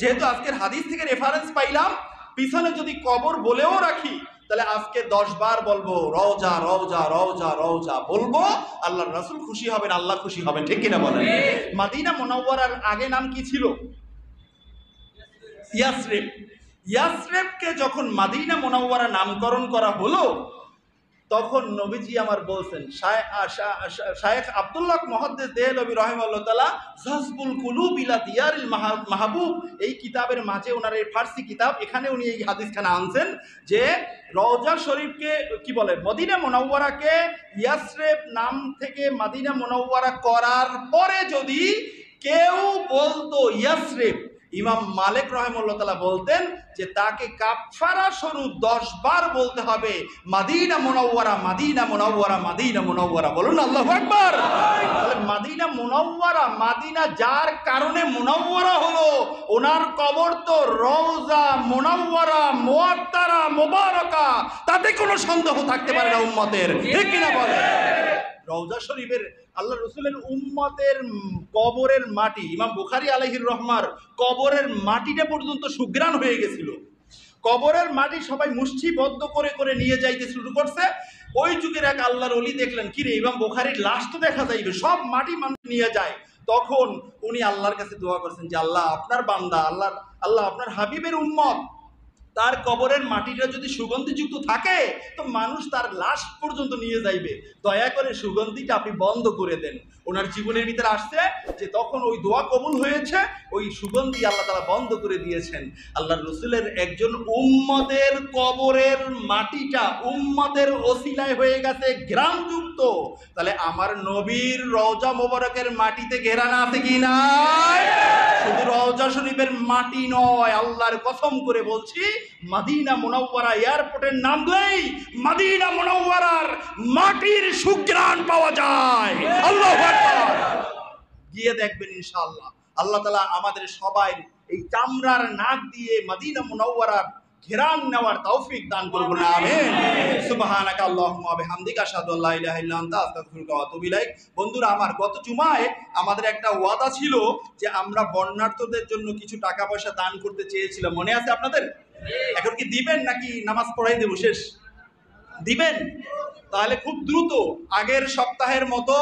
যেহেতু আজকের হাদিস থেকে রেফারেন্স পাইলাম, পিছনে যদি কবর বলেও রাখি, তাহলে আজকে 10 বার বলবো রওজা রওজা রওজা রওজা বলবো, আল্লাহর রাসূল খুশি হবেন, আল্লাহ খুশি হবেন। ঠিক কিনা বলেন? মদিনা মুনাওয়ারার আগে নাম কি ছিল? ইয়াসরিব। ইয়াসরিবকে যখন মদিনা মুনাওয়ারা নামকরণ করা হলো, তখন নবীজি আমার বলছেন, শায়েখ আব্দুল্লাহ মুহাদ্দিস দেহলভী রাহিমাহুল্লাহ তাআলা জাযবুল কুলুব ইলা দিয়ারিল মাহবুব, এই কিতাবের মাঝে ওনার এই ফার্সি কিতাব, এখানে উনি এই হাদিসখানা আনছেন যে রওজা শরীফকে কি বলে, মদিনা মুনাওয়ারাকে ইয়াসরিব নাম থেকে মদিনা মুনাওয়ারা করার পরে যদি কেউ বলতো ইয়াসরিব, ইমাম মালিক রাহিমাহুল্লাহ তাআলা বলতেন যে তাকে কাফারা স্বরূপ 10 বার বলতে হবে মদিনা মুনাওয়ারা মদিনা মুনাওয়ারা মদিনা মুনাওয়ারা। বলুন আল্লাহু আকবার। তাহলে মদিনা মুনাওয়ারা, মদিনা যার কারণে মুনাওয়ারা হলো, ওনার কবর তো রওজা মুনাওয়ারা মুআত্তারা মুবারাকা, তাতে কোনো সন্দেহ থাকতে পারে না উম্মতের। ঠিক কিনা বলে? রওজা শরীফের আল্লাহ রসুলের উম্মতের কবরের মাটি, ইমাম বুখারী আলাইহির রহমার কবরের মাটিটা পর্যন্ত সুঘ্রাণ হয়ে গেছিল। কবরের মাটি সবাই মুষ্টিবদ্ধ করে করে নিয়ে যাইতে শুরু করছে। ওই যুগের এক আল্লাহর ওলি দেখলেন, কিরে ইমাম বুখারীর লাশ তো দেখা যাইবে, সব মাটি মানুষ নিয়ে যায়। তখন উনি আল্লাহর কাছে দোয়া করছেন যে আল্লাহ আপনার বান্দা, আল্লাহ আপনার হাবিবের উম্মত, তার কবরের মাটিটা যদি সুগন্ধিযুক্ত থাকে তো মানুষ তার লাশ পর্যন্ত নিয়ে যাইবে, দয়া করে সুগন্ধিটা আপনি বন্ধ করে দেন। ওনার জীবনের ভিতরে আসছে যে তখন ওই দোয়া কবুল হয়েছে, ওই সুগন্ধি আল্লাহ তাআলা বন্ধ করে দিয়েছেন। আল্লাহর রসুলের একজন উম্মতের কবরের মাটিটা উম্মতের ওসিলায় হয়ে গেছে ঘ্রাণযুক্ত। তাহলে আমার নবীর রওজা মোবারকের মাটিতে ঘেরানো আছে কি নাই? শুধু রওজা শরীফের মাটি নয়, আল্লাহর কসম করে বলছি, মদিনা মুনাওয়ারা এয়ারপোর্টের নামলেই মদিনা মুনাওয়ারার মাটির সুঘ্রাণ পাওয়া যায়। আল্লাহু আকবার। গিয়ে দেখবেন ইনশাআল্লাহ আল্লাহ তাআলা আমাদের সবাই এই চামড়ার নাক দিয়ে মদিনা মুনাওয়ারার ঘেরান নেওয়ার তৌফিক দান করুন। আমিন। সুবহানাকা আল্লাহুম্মা ওয়া বিহামদিকা আশহাদু আল্লা ইলাহা ইল্লা আনতা আস্তাগফিরুকা ওয়া আতুবু ইলাইক। বন্ধুরা আমার, গত জুমায় আমাদের একটা ওয়াদা ছিল যে আমরা বন্যার্থদের জন্য কিছু টাকা পয়সা দান করতে চেয়েছিলাম, মনে আছে আপনাদের? এখন কি দিবেন নাকি নামাজ পড়াই দেব শেষ? দিবেন? তাহলে খুব দ্রুত আগের সপ্তাহের মতো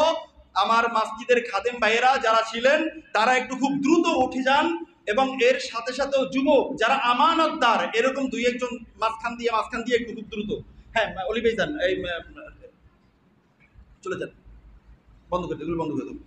আমার মসজিদের খাদেম ভাইয়েরা যারা ছিলেন তারা একটু খুব দ্রুত উঠে যান, এবং এর সাথে সাথেও যুবক যারা আমানতদার এরকম 2-1 জন মাঝখান দিয়ে একটু খুব দ্রুত। হ্যাঁ অলি ভাই যান, এই চলে যান, বন্ধ করে দিন, বন্ধ করে দিন।